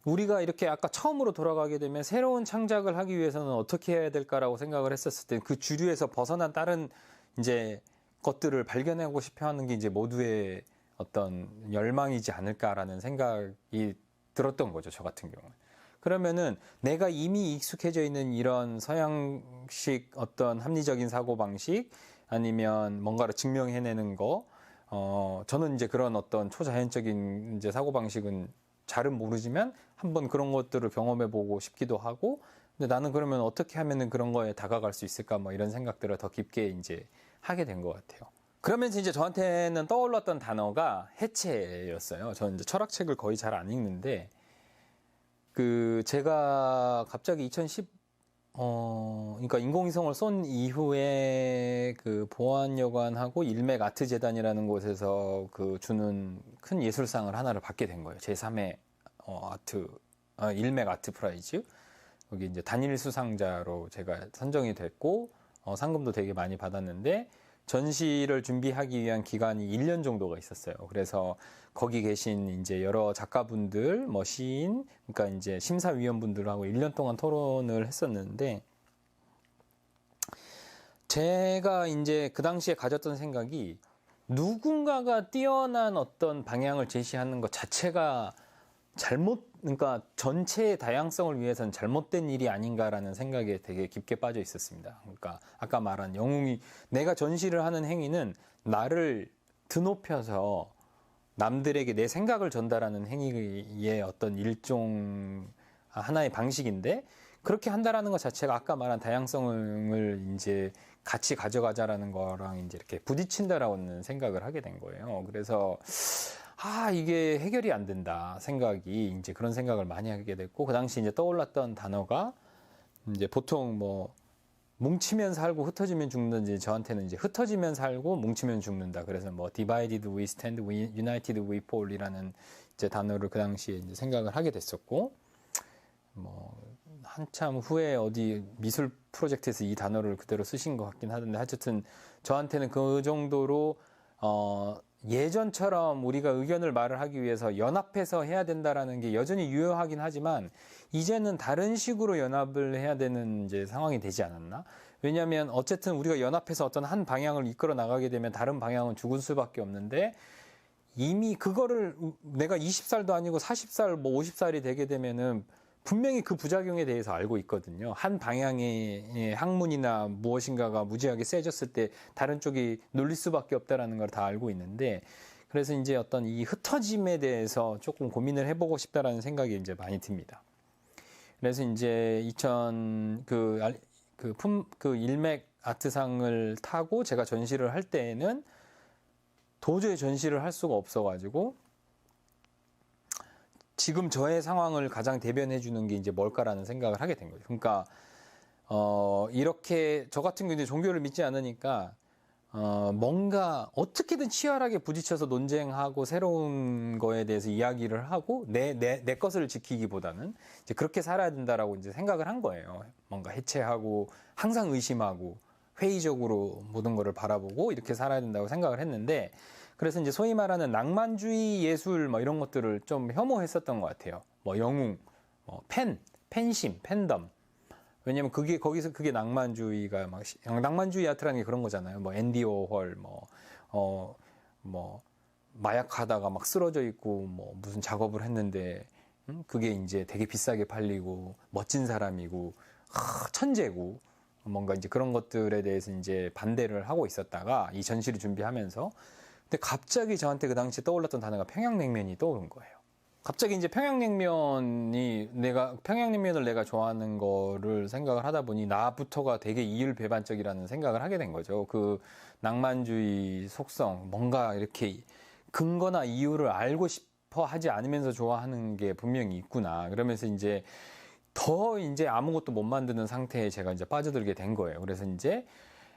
우리가 이렇게 아까 처음으로 돌아가게 되면 새로운 창작을 하기 위해서는 어떻게 해야 될까라고 생각을 했었을 때 그 주류에서 벗어난 다른 이제 것들을 발견하고 싶어 하는 게 이제 모두의 어떤 열망이지 않을까라는 생각이 들었던 거죠, 저 같은 경우는. 그러면은 내가 이미 익숙해져 있는 이런 서양식 어떤 합리적인 사고방식 아니면 뭔가를 증명해내는 거, 저는 이제 그런 어떤 초자연적인 이제 사고방식은 잘은 모르지만 한번 그런 것들을 경험해보고 싶기도 하고, 근데 나는 그러면 어떻게 하면은 그런 거에 다가갈 수 있을까 뭐 이런 생각들을 더 깊게 이제 하게 된 것 같아요. 그러면서 이제 저한테는 떠올랐던 단어가 해체였어요. 저는 이제 철학책을 거의 잘 안 읽는데, 제가 갑자기 그러니까 인공위성을 쏜 이후에 그 보안여관하고 일맥 아트재단이라는 곳에서 주는 큰 예술상을 하나를 받게 된 거예요. 제3회 일맥 아트 프라이즈. 여기 이제 단일 수상자로 제가 선정이 됐고, 상금도 되게 많이 받았는데, 전시를 준비하기 위한 기간이 1년 정도가 있었어요. 그래서 거기 계신 이제 여러 작가분들, 뭐 시인, 그러니까 이제 심사위원분들하고 1년 동안 토론을 했었는데, 제가 이제 그 당시에 가졌던 생각이 누군가가 뛰어난 어떤 방향을 제시하는 것 자체가 그러니까 전체의 다양성을 위해서는 잘못된 일이 아닌가라는 생각에 되게 깊게 빠져 있었습니다. 그러니까 아까 말한 내가 전시를 하는 행위는 나를 드높여서 남들에게 내 생각을 전달하는 행위의 어떤 하나의 방식인데, 그렇게 한다라는 것 자체가 아까 말한 다양성을 이제 같이 가져가자라는 거랑 이제 이렇게 부딪힌다라는 생각을 하게 된 거예요. 그래서 이게 해결이 안 된다 생각이 이제 그런 생각을 많이 하게 됐고, 그 당시 이제 떠올랐던 단어가 이제 보통 뭐 뭉치면 살고 흩어지면 죽는지, 저한테는 이제 흩어지면 살고 뭉치면 죽는다. 그래서 뭐 divided we stand, united we fall이라는 이제 단어를 그 당시에 이제 생각을 하게 됐었고, 뭐 한참 후에 어디 미술 프로젝트에서 이 단어를 그대로 쓰신 것 같긴 하던데, 하여튼 저한테는 그 정도로 예전처럼 우리가 의견을 말을 하기 위해서 연합해서 해야 된다라는 게 여전히 유효하긴 하지만, 이제는 다른 식으로 연합을 해야 되는 이제 상황이 되지 않았나? 왜냐하면 어쨌든 우리가 연합해서 어떤 한 방향을 이끌어 나가게 되면 다른 방향은 죽을 수밖에 없는데, 이미 그거를 내가 20살도 아니고 40살, 뭐 50살이 되게 되면은 분명히 그 부작용에 대해서 알고 있거든요. 한 방향의 학문이나 무엇인가가 무지하게 세졌을 때 다른 쪽이 눌릴 수밖에 없다라는 걸 다 알고 있는데, 그래서 이제 어떤 이 흩어짐에 대해서 조금 고민을 해보고 싶다라는 생각이 이제 많이 듭니다. 그래서 이제 일맥 아트상을 타고 제가 전시를 할 때에는 도저히 전시를 할 수가 없어가지고, 지금 저의 상황을 가장 대변해 주는 게 이제 뭘까라는 생각을 하게 된 거죠. 그러니까 이렇게 저 같은 경우는 종교를 믿지 않으니까 뭔가 어떻게든 치열하게 부딪혀서 논쟁하고 새로운 거에 대해서 이야기를 하고 내 것을 지키기보다는 이제 그렇게 살아야 된다라고 이제 생각을 한 거예요. 뭔가 해체하고 항상 의심하고 회의적으로 모든 거를 바라보고 이렇게 살아야 된다고 생각을 했는데, 그래서 이제 소위 말하는 낭만주의 예술 뭐 이런 것들을 좀 혐오했었던 것 같아요. 뭐 영웅, 팬심, 팬덤. 왜냐면 거기서 그게 낭만주의가 낭만주의 아트라는 게 그런 거잖아요. 뭐 앤디 워홀, 마약하다가 막 쓰러져 있고 뭐 무슨 작업을 했는데, 그게 이제 되게 비싸게 팔리고 멋진 사람이고 천재고, 뭔가 이제 그런 것들에 대해서 이제 반대를 하고 있었다가 이 전시를 준비하면서, 근데 갑자기 저한테 그 당시에 떠올랐던 단어가 평양냉면이 떠오른 거예요. 갑자기 이제 평양냉면을 내가 좋아하는 거를 생각을 하다 보니 나부터가 되게 이율배반적이라는 생각을 하게 된 거죠. 그 낭만주의 속성, 뭔가 이렇게 근거나 이유를 알고 싶어 하지 않으면서 좋아하는 게 분명히 있구나. 그러면서 이제 더 이제 아무것도 못 만드는 상태에 제가 이제 빠져들게 된 거예요. 그래서 이제,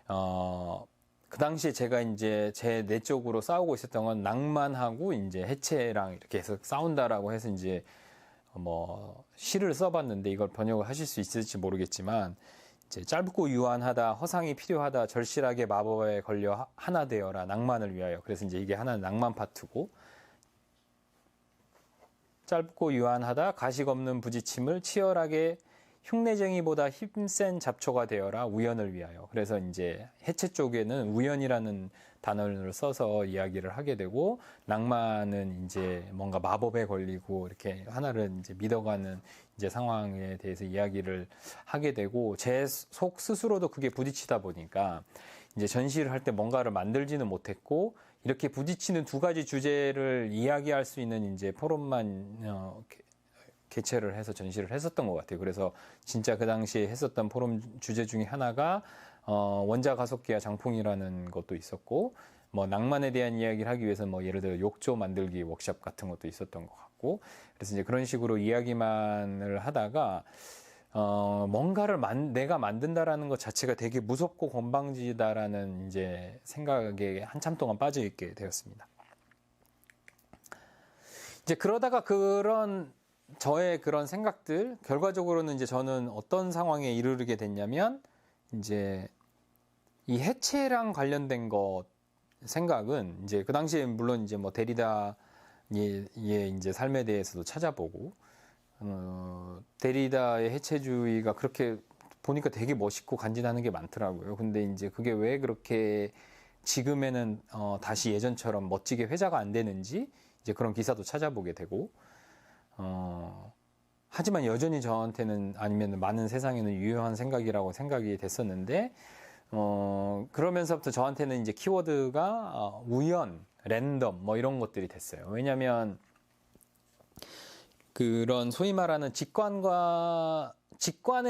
그 당시에 제가 이제 제 내적으로 싸우고 있었던 건 낭만하고 이제 해체랑 이렇게 해서 싸운다라고 해서 이제 뭐 시를 써봤는데 이걸 번역을 하실 수 있을지 모르겠지만 이제 짧고 유한하다, 허상이 필요하다, 절실하게 마법에 걸려 하나 되어라, 낭만을 위하여. 그래서 이제 이게 하나는 낭만 파트고, 짧고 유한하다, 가식 없는 부지침을 치열하게 흉내쟁이보다 힘센 잡초가 되어라, 우연을 위하여. 그래서 이제 해체 쪽에는 우연이라는 단어를 써서 이야기를 하게 되고, 낭만은 이제 뭔가 마법에 걸리고 이렇게 하나를 이제 믿어가는 이제 상황에 대해서 이야기를 하게 되고, 제 속 스스로도 그게 부딪히다 보니까 이제 전시를 할 때 뭔가를 만들지는 못했고, 이렇게 부딪히는 두 가지 주제를 이야기할 수 있는 이제 포럼만 개최를 해서 전시를 했었던 것 같아요. 그래서 진짜 그 당시에 했었던 포럼 주제 중에 하나가 원자 가속기와 장풍이라는 것도 있었고, 뭐 낭만에 대한 이야기를 하기 위해서 뭐 예를 들어 욕조 만들기 워크숍 같은 것도 있었던 것 같고, 그래서 이제 그런 식으로 이야기만을 하다가 뭔가를 내가 만든다라는 것 자체가 되게 무섭고 건방지다라는 이제 생각에 한참 동안 빠져 있게 되었습니다. 이제 그러다가 그런 저의 그런 생각들, 결과적으로는 이제 저는 어떤 상황에 이르게 됐냐면, 이제 이 해체랑 관련된 것 생각은 이제 그 당시에 물론 이제 뭐 데리다의 이제 삶에 대해서도 찾아보고, 데리다의 해체주의가 그렇게 보니까 되게 멋있고 간지나는 게 많더라고요. 근데 이제 그게 왜 그렇게 지금에는 다시 예전처럼 멋지게 회자가 안 되는지 이제 그런 기사도 찾아보게 되고, 하지만 여전히 저한테는 아니면 많은 세상에는 유효한 생각이라고 생각이 됐었는데, 그러면서부터 저한테는 이제 키워드가 우연, 랜덤 뭐 이런 것들이 됐어요. 왜냐하면 그런 소위 말하는 직관에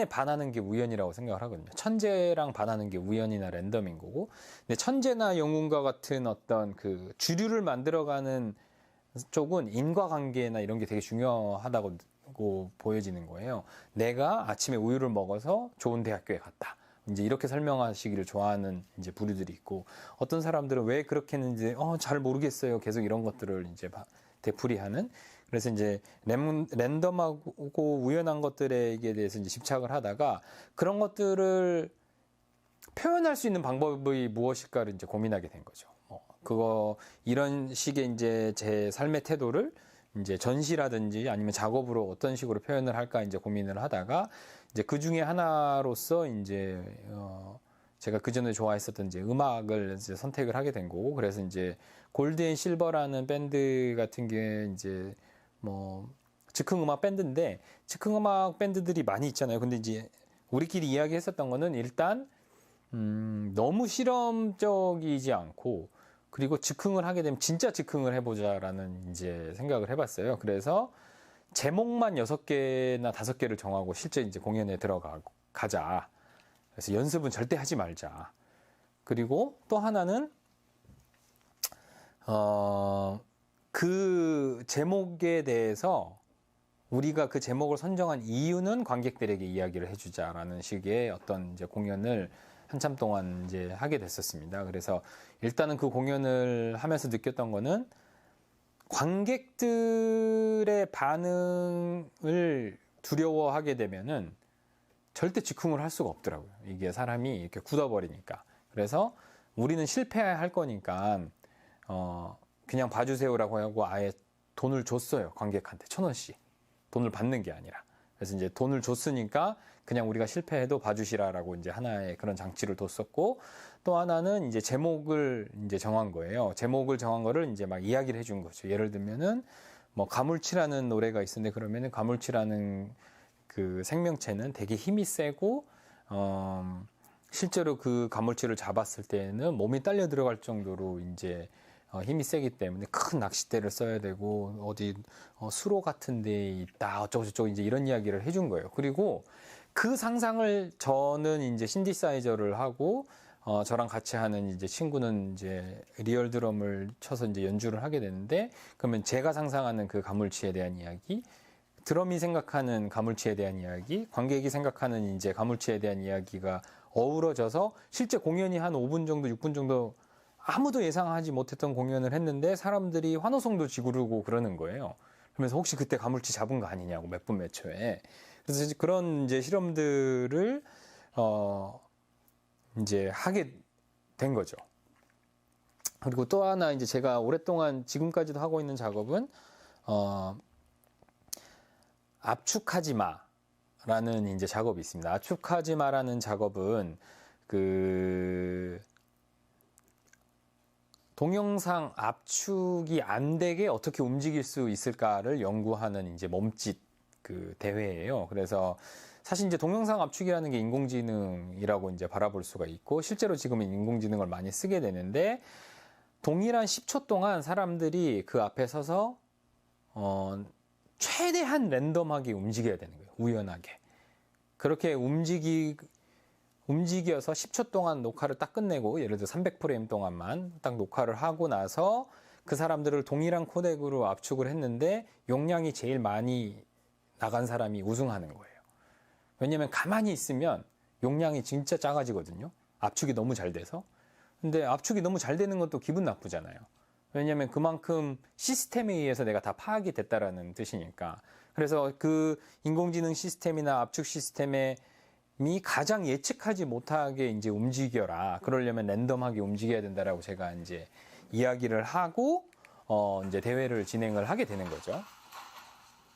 반하는 게 우연이라고 생각을 하거든요. 천재랑 반하는 게 우연이나 랜덤인 거고, 근데 천재나 영웅과 같은 어떤 그 주류를 만들어가는 쪽은 인과관계나 이런 게 되게 중요하다고 보여지는 거예요. 내가 아침에 우유를 먹어서 좋은 대학교에 갔다. 이제 이렇게 설명하시기를 좋아하는 이제 부류들이 있고, 어떤 사람들은 왜 그렇게 했는지 잘 모르겠어요. 계속 이런 것들을 이제 되풀이하는. 그래서 이제 랜덤하고 우연한 것들에 대해서 이제 집착을 하다가 그런 것들을 표현할 수 있는 방법이 무엇일까를 이제 고민하게 된 거죠. 이런 식의 이제 제 삶의 태도를 이제 전시라든지 아니면 작업으로 어떤 식으로 표현을 할까 이제 고민을 하다가 이제 그 중에 하나로서 이제 제가 그 전에 좋아했었던 이제 음악을 이제 선택을 하게 된 거고, 그래서 이제 골드 앤 실버라는 밴드 같은 게 이제 뭐 즉흥음악 밴드인데, 즉흥음악 밴드들이 많이 있잖아요. 근데 이제 우리끼리 이야기했었던 거는 일단 너무 실험적이지 않고, 그리고 즉흥을 하게 되면 진짜 즉흥을 해보자라는 이제 생각을 해봤어요. 그래서 제목만 6개나 5개를 정하고 실제 이제 공연에 들어가자. 그래서 연습은 절대 하지 말자. 그리고 또 하나는 그 제목에 대해서 우리가 그 제목을 선정한 이유는 관객들에게 이야기를 해주자라는 식의 어떤 이제 공연을 한참 동안 이제 하게 됐었습니다. 그래서 일단은 그 공연을 하면서 느꼈던 거는 관객들의 반응을 두려워하게 되면은 절대 즉흥을 할 수가 없더라고요. 이게 사람이 이렇게 굳어버리니까. 그래서 우리는 실패할 거니까 그냥 봐주세요라고 하고 아예 돈을 줬어요. 관객한테 1,000원씩. 돈을 받는 게 아니라. 그래서 이제 돈을 줬으니까 그냥 우리가 실패해도 봐주시라라고 이제 하나의 그런 장치를 뒀었고, 또 하나는 이제 제목을 이제 정한 거예요. 제목을 정한 거를 이제 막 이야기를 해준 거죠. 예를 들면은 뭐 가물치라는 노래가 있었는데, 그러면은 가물치라는 그 생명체는 되게 힘이 세고, 실제로 그 가물치를 잡았을 때는 몸이 딸려 들어갈 정도로 이제 힘이 세기 때문에 큰 낚싯대를 써야 되고 어디 수로 같은 데 있다 어쩌고저쩌고 이제 이런 이야기를 해준 거예요. 그리고 그 상상을 저는 이제 신디사이저를 하고 저랑 같이 하는 이제 친구는 이제 리얼 드럼을 쳐서 이제 연주를 하게 되는데, 그러면 제가 상상하는 그 가물치에 대한 이야기, 드럼이 생각하는 가물치에 대한 이야기, 관객이 생각하는 이제 가물치에 대한 이야기가 어우러져서 실제 공연이 한 5분 정도, 6분 정도 아무도 예상하지 못했던 공연을 했는데 사람들이 환호성도 지르고 그러는 거예요. 그러면서 혹시 그때 가물치 잡은 거 아니냐고 몇 분 몇 초에. 그래서 이제 그런 이제 실험들을 이제 하게 된 거죠. 그리고 또 하나 이제 제가 오랫동안 지금까지도 하고 있는 작업은 압축하지 마라는 이제 작업이 있습니다. 압축하지 마라는 작업은 그 동영상 압축이 안 되게 어떻게 움직일 수 있을까를 연구하는 이제 몸짓 그 대회예요. 그래서 사실 이제 동영상 압축이라는 게 인공지능이라고 이제 바라볼 수가 있고, 실제로 지금은 인공지능을 많이 쓰게 되는데, 동일한 10초 동안 사람들이 그 앞에 서서 최대한 랜덤하게 움직여야 되는 거예요. 우연하게. 그렇게 움직여서 10초 동안 녹화를 딱 끝내고, 예를 들어 300프레임 동안만 딱 녹화를 하고 나서 그 사람들을 동일한 코덱으로 압축을 했는데 용량이 제일 많이 나간 사람이 우승하는 거예요. 왜냐면 가만히 있으면 용량이 진짜 작아지거든요. 압축이 너무 잘 돼서. 근데 압축이 너무 잘 되는 것도 기분 나쁘잖아요. 왜냐면 그만큼 시스템에 의해서 내가 다 파악이 됐다라는 뜻이니까. 그래서 그 인공지능 시스템이나 압축 시스템이 가장 예측하지 못하게 이제 움직여라. 그러려면 랜덤하게 움직여야 된다라고 제가 이제 이야기를 하고 이제 대회를 진행을 하게 되는 거죠.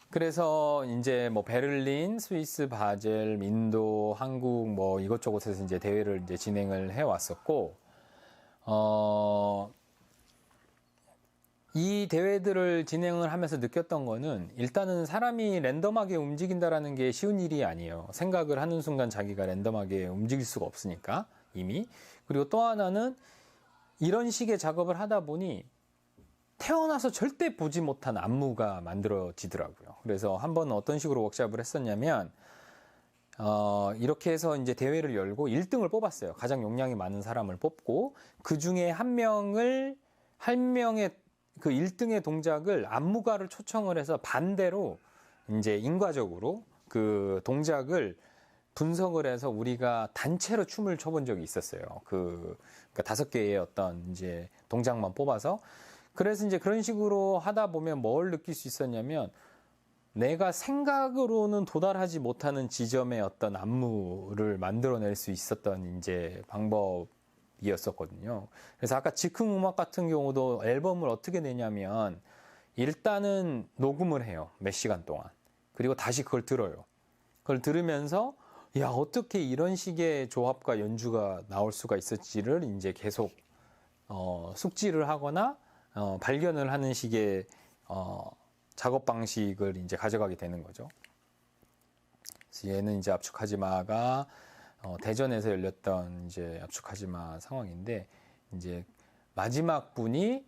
그래서 이제 뭐 베를린, 스위스, 바젤, 인도, 한국 뭐 이것저것에서 이제 대회를 이제 진행을 해 왔었고, 이 대회들을 진행을 하면서 느꼈던 거는, 일단은 사람이 랜덤하게 움직인다라는 게 쉬운 일이 아니에요. 생각을 하는 순간 자기가 랜덤하게 움직일 수가 없으니까 이미. 그리고 또 하나는 이런 식의 작업을 하다 보니 태어나서 절대 보지 못한 안무가 만들어지더라고요. 그래서 한번 어떤 식으로 워크숍을 했었냐면, 이렇게 해서 이제 대회를 열고 1등을 뽑았어요. 가장 용량이 많은 사람을 뽑고, 그 중에 한 명의 그 1등의 동작을 안무가를 초청을 해서 반대로 이제 인과적으로 그 동작을 분석을 해서 우리가 단체로 춤을 춰본 적이 있었어요. 그러니까 5개의 어떤 이제 동작만 뽑아서. 그래서 이제 그런 식으로 하다 보면 뭘 느낄 수 있었냐면, 내가 생각으로는 도달하지 못하는 지점의 어떤 안무를 만들어낼 수 있었던 이제 방법이었었거든요. 그래서 아까 즉흥음악 같은 경우도 앨범을 어떻게 내냐면, 일단은 녹음을 해요. 몇 시간 동안. 그리고 다시 그걸 들어요. 그걸 들으면서 야, 어떻게 이런 식의 조합과 연주가 나올 수가 있었지를 이제 계속 숙지를 하거나 발견을 하는 식의 작업 방식을 이제 가져가게 되는 거죠. 그래서 얘는 이제 압축하지마가 대전에서 열렸던 이제 압축하지마 상황인데, 이제 마지막 분이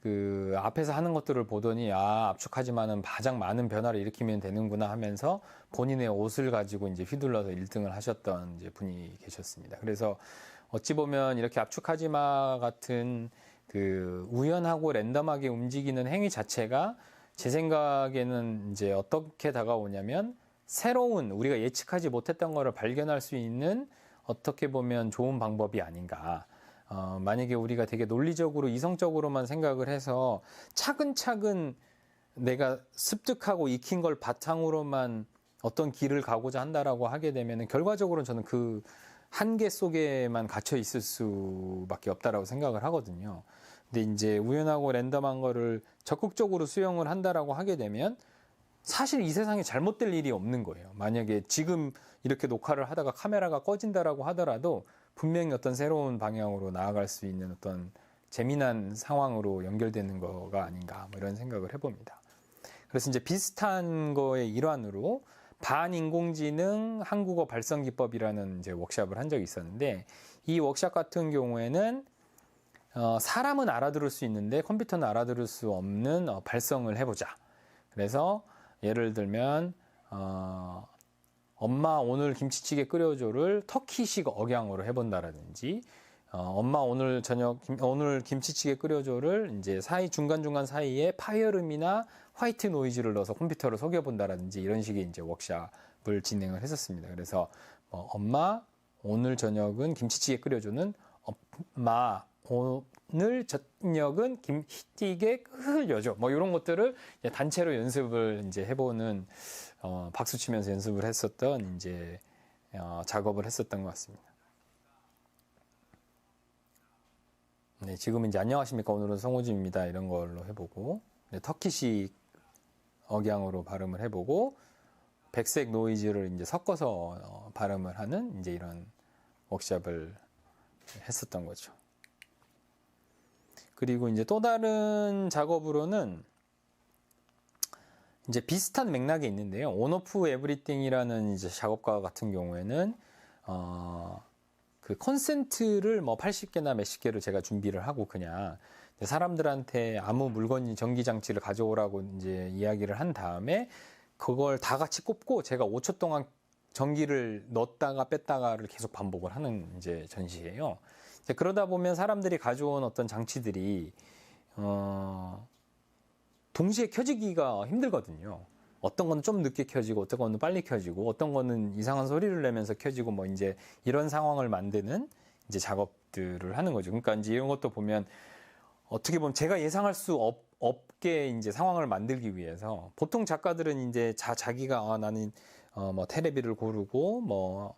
그 앞에서 하는 것들을 보더니 압축하지마는 가장 많은 변화를 일으키면 되는구나 하면서 본인의 옷을 가지고 이제 휘둘러서 1등을 하셨던 이제 분이 계셨습니다. 그래서 어찌 보면 이렇게 압축하지마 같은 그 우연하고 랜덤하게 움직이는 행위 자체가 제 생각에는 이제 어떻게 다가오냐면, 새로운 우리가 예측하지 못했던 거를 발견할 수 있는 어떻게 보면 좋은 방법이 아닌가. 만약에 우리가 되게 논리적으로 이성적으로만 생각을 해서 차근차근 내가 습득하고 익힌 걸 바탕으로만 어떤 길을 가고자 한다라고 하게 되면 결과적으로는 저는 그 한계 속에만 갇혀 있을 수밖에 없다라고 생각을 하거든요. 근데 이제 우연하고 랜덤한 거를 적극적으로 수용을 한다라고 하게 되면 사실 이 세상에 잘못될 일이 없는 거예요. 만약에 지금 이렇게 녹화를 하다가 카메라가 꺼진다라고 하더라도 분명히 어떤 새로운 방향으로 나아갈 수 있는 어떤 재미난 상황으로 연결되는 거가 아닌가, 뭐 이런 생각을 해봅니다. 그래서 이제 비슷한 거의 일환으로 반인공지능 한국어 발성기법이라는 이제 워크숍을 한 적이 있었는데, 이 워크숍 같은 경우에는 사람은 알아들을 수 있는데 컴퓨터는 알아들을 수 없는 발성을 해보자. 그래서 예를 들면 엄마 오늘 김치찌개 끓여줘를 터키식 억양으로 해본다라든지 엄마 오늘 오늘 김치찌개 끓여줘를 이제 중간중간 사이에 파이어음이나 화이트 노이즈를 넣어서 컴퓨터를 속여본다라든지 이런 식의 이제 워크샵을 진행을 했었습니다. 그래서 엄마 오늘 저녁은 김치찌개 끓여줘는 엄마 오늘 저녁은 김치찌개 끓여줘. 뭐 이런 것들을 단체로 연습을 이제 해보는 박수 치면서 연습을 했었던 이제 작업을 했었던 것 같습니다. 네, 지금 이제 안녕하십니까 오늘은 성우진입니다 이런 걸로 해보고 터키식 억양으로 발음을 해보고 백색 노이즈를 이제 섞어서 발음을 하는 이제 이런 워크샵을 했었던 거죠. 그리고 이제 또 다른 작업으로는 이제 비슷한 맥락이 있는데요. 온오프 에브리띵이라는 이제 작업과 같은 경우에는 그 컨센트를 뭐 80개나 몇십 개를 제가 준비를 하고 그냥 사람들한테 아무 물건이 전기장치를 가져오라고 이제 이야기를 한 다음에 그걸 다 같이 꼽고 제가 5초 동안 전기를 넣었다가 뺐다가를 계속 반복을 하는 이제 전시예요. 그러다 보면 사람들이 가져온 어떤 장치들이 동시에 켜지기가 힘들거든요. 어떤 거는 좀 늦게 켜지고 어떤 거는 빨리 켜지고 어떤 거는 이상한 소리를 내면서 켜지고 뭐 이제 이런 상황을 만드는 이제 작업들을 하는 거죠. 그러니까 이제 이런 것도 보면 어떻게 보면 제가 예상할 수 없게 이제 상황을 만들기 위해서 보통 작가들은 이제 자기가 나는 뭐 테레비를 고르고 뭐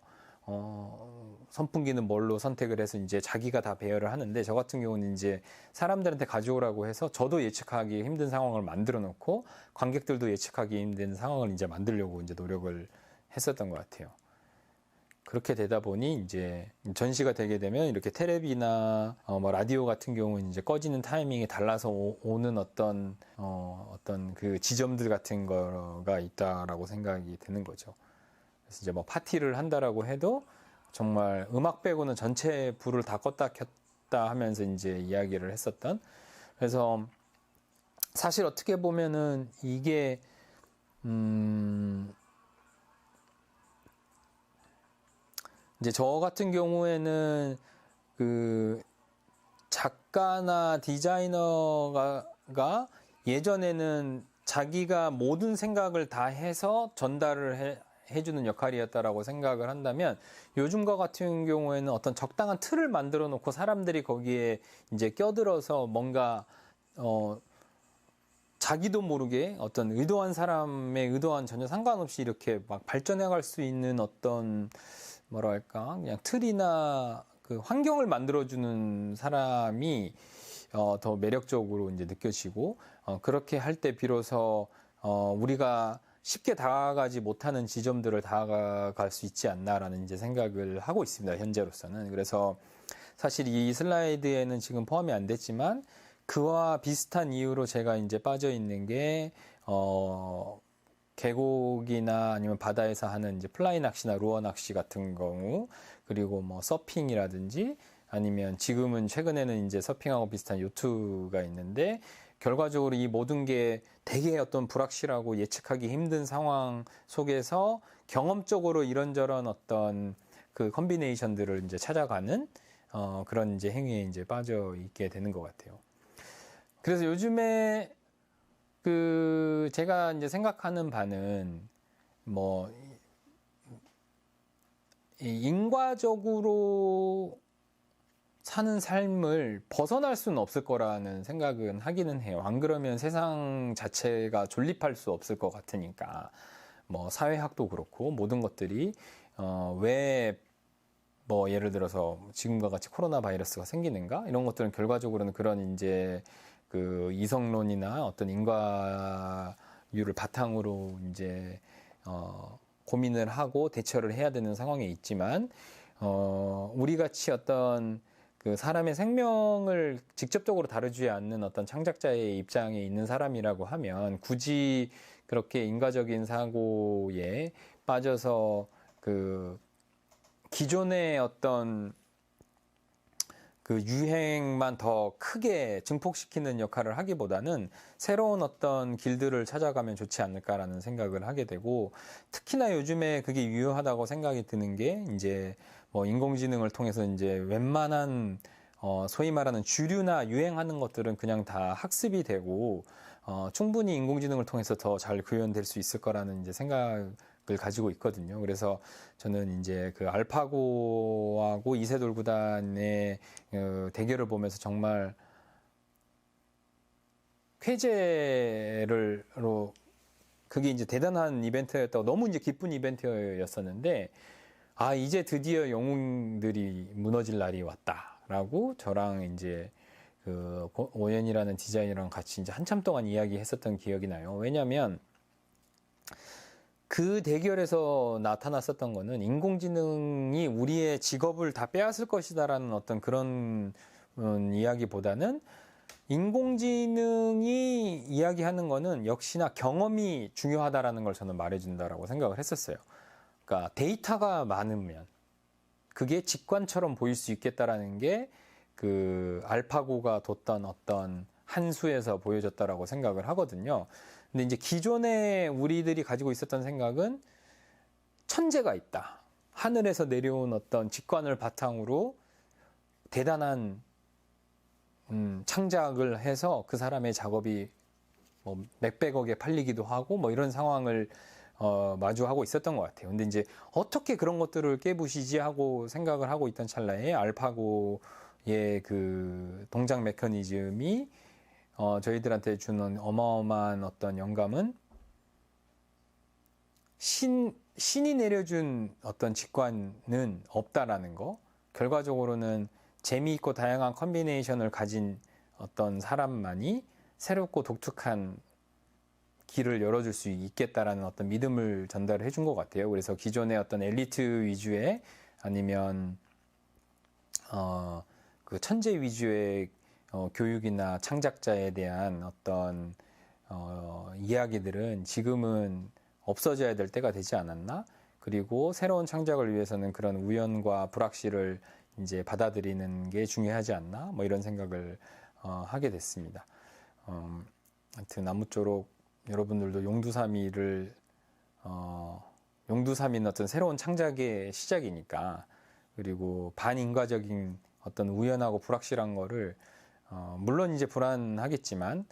선풍기는 뭘로 선택을 해서 이제 자기가 다 배열을 하는데 저 같은 경우는 이제 사람들한테 가져오라고 해서 저도 예측하기 힘든 상황을 만들어 놓고 관객들도 예측하기 힘든 상황을 이제 만들려고 이제 노력을 했었던 것 같아요. 그렇게 되다 보니 이제 전시가 되게 되면 이렇게 테레비나 뭐 라디오 같은 경우는 이제 꺼지는 타이밍이 달라서 오는 어떤 그 지점들 같은 거가 있다라고 생각이 드는 거죠. 그래서 이제 뭐 파티를 한다라고 해도 정말 음악 빼고는 전체 불을 다 껐다 켰다 하면서 이제 이야기를 했었던. 그래서 사실 어떻게 보면은 이게 이제 저 같은 경우에는 그 작가나 디자이너가 예전에는 자기가 모든 생각을 다 해서 전달을 해주는 역할이었다라고 생각을 한다면 요즘과 같은 경우에는 어떤 적당한 틀을 만들어 놓고 사람들이 거기에 이제 껴들어서 뭔가 자기도 모르게 어떤 의도한 사람의 의도와는 전혀 상관없이 이렇게 막 발전해 갈 수 있는 어떤 뭐랄까 그냥 틀이나 그 환경을 만들어주는 사람이 더 매력적으로 이제 느껴지고 그렇게 할 때 비로소 우리가 쉽게 다가가지 못하는 지점들을 다가갈 수 있지 않나라는 이제 생각을 하고 있습니다. 현재로서는. 그래서 사실 이 슬라이드에는 지금 포함이 안 됐지만 그와 비슷한 이유로 제가 이제 빠져 있는 게 계곡이나 아니면 바다에서 하는 이제 플라이 낚시나 루어 낚시 같은 경우 그리고 뭐 서핑이라든지 아니면 지금은 최근에는 이제 서핑하고 비슷한 요트가 있는데 결과적으로 이 모든 게 되게 어떤 불확실하고 예측하기 힘든 상황 속에서 경험적으로 이런저런 어떤 그 컨비네이션들을 이제 찾아가는 그런 이제 행위에 이제 빠져 있게 되는 것 같아요. 그래서 요즘에 그 제가 이제 생각하는 바는 뭐 인과적으로 사는 삶을 벗어날 수는 없을 거라는 생각은 하기는 해요. 안 그러면 세상 자체가 존립할 수 없을 것 같으니까 뭐 사회학도 그렇고 모든 것들이 왜 뭐 예를 들어서 지금과 같이 코로나 바이러스가 생기는가 이런 것들은 결과적으로는 그런 이제 그 이성론이나 어떤 인과율을 바탕으로 이제 고민을 하고 대처를 해야 되는 상황에 있지만 우리 같이 어떤 그 사람의 생명을 직접적으로 다루지 않는 어떤 창작자의 입장에 있는 사람이라고 하면 굳이 그렇게 인과적인 사고에 빠져서 그 기존의 어떤 그 유행만 더 크게 증폭시키는 역할을 하기보다는 새로운 어떤 길들을 찾아가면 좋지 않을까라는 생각을 하게 되고, 특히나 요즘에 그게 유효하다고 생각이 드는 게 이제 뭐 인공지능을 통해서 이제 웬만한 소위 말하는 주류나 유행하는 것들은 그냥 다 학습이 되고 충분히 인공지능을 통해서 더 잘 구현될 수 있을 거라는 이제 생각을 가지고 있거든요. 그래서 저는 이제 그 알파고하고 이세돌구단의 대결을 보면서 정말 쾌재로 그게 이제 대단한 이벤트였다고, 너무 이제 기쁜 이벤트였었는데, 아, 이제 드디어 영웅들이 무너질 날이 왔다라고 저랑 이제 그 오연이라는 디자이너랑 같이 이제 한참 동안 이야기했었던 기억이 나요. 왜냐하면 그 대결에서 나타났었던 거는 인공지능이 우리의 직업을 다 빼앗을 것이다라는 어떤 그런 이야기보다는, 인공지능이 이야기하는 거는 역시나 경험이 중요하다라는 걸 저는 말해준다라고 생각을 했었어요. 그러니까 데이터가 많으면 그게 직관처럼 보일 수 있겠다라는 게 그 알파고가 뒀던 어떤 한 수에서 보여졌다라고 생각을 하거든요. 근데 이제 기존에 우리들이 가지고 있었던 생각은 천재가 있다. 하늘에서 내려온 어떤 직관을 바탕으로 대단한 창작을 해서 그 사람의 작업이 뭐 몇백억에 팔리기도 하고 뭐 이런 상황을 마주하고 있었던 것 같아요. 근데 이제 어떻게 그런 것들을 깨부시지 하고 생각을 하고 있던 찰나에 알파고의 그 동작 메커니즘이 저희들한테 주는 어마어마한 어떤 영감은 신이 내려준 어떤 직관은 없다라는 거. 결과적으로는 재미있고 다양한 컨비네이션을 가진 어떤 사람만이 새롭고 독특한 길을 열어줄 수 있겠다라는 어떤 믿음을 전달해 준 것 같아요. 그래서 기존의 어떤 엘리트 위주의 아니면 그 천재 위주의 교육이나 창작자에 대한 어떤 이야기들은 지금은 없어져야 될 때가 되지 않았나? 그리고 새로운 창작을 위해서는 그런 우연과 불확실을 이제 받아들이는 게 중요하지 않나? 뭐 이런 생각을 하게 됐습니다. 하여튼 아무쪼록 여러분들도 용두사미를 용두사미는 어떤 새로운 창작의 시작이니까, 그리고 반인과적인 어떤 우연하고 불확실한 거를 물론 이제 불안하겠지만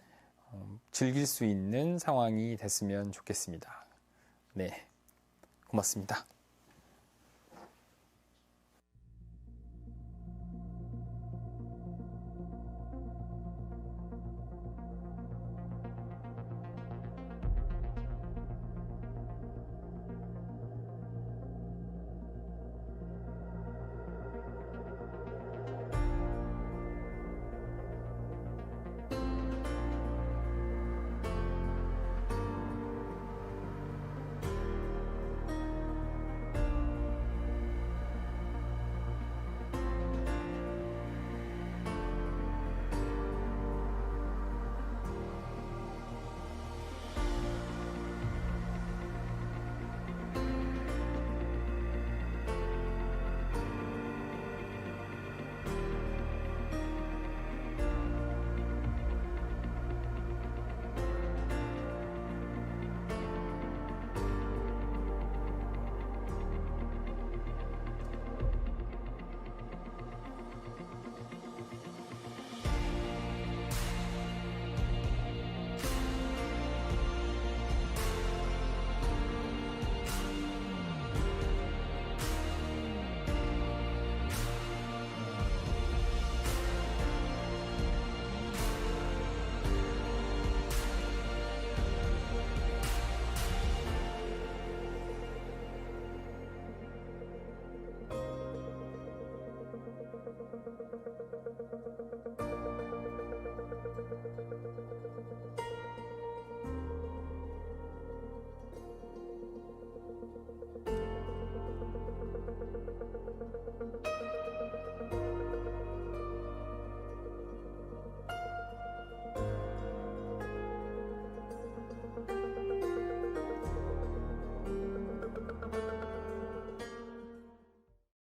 즐길 수 있는 상황이 됐으면 좋겠습니다. 네, 고맙습니다.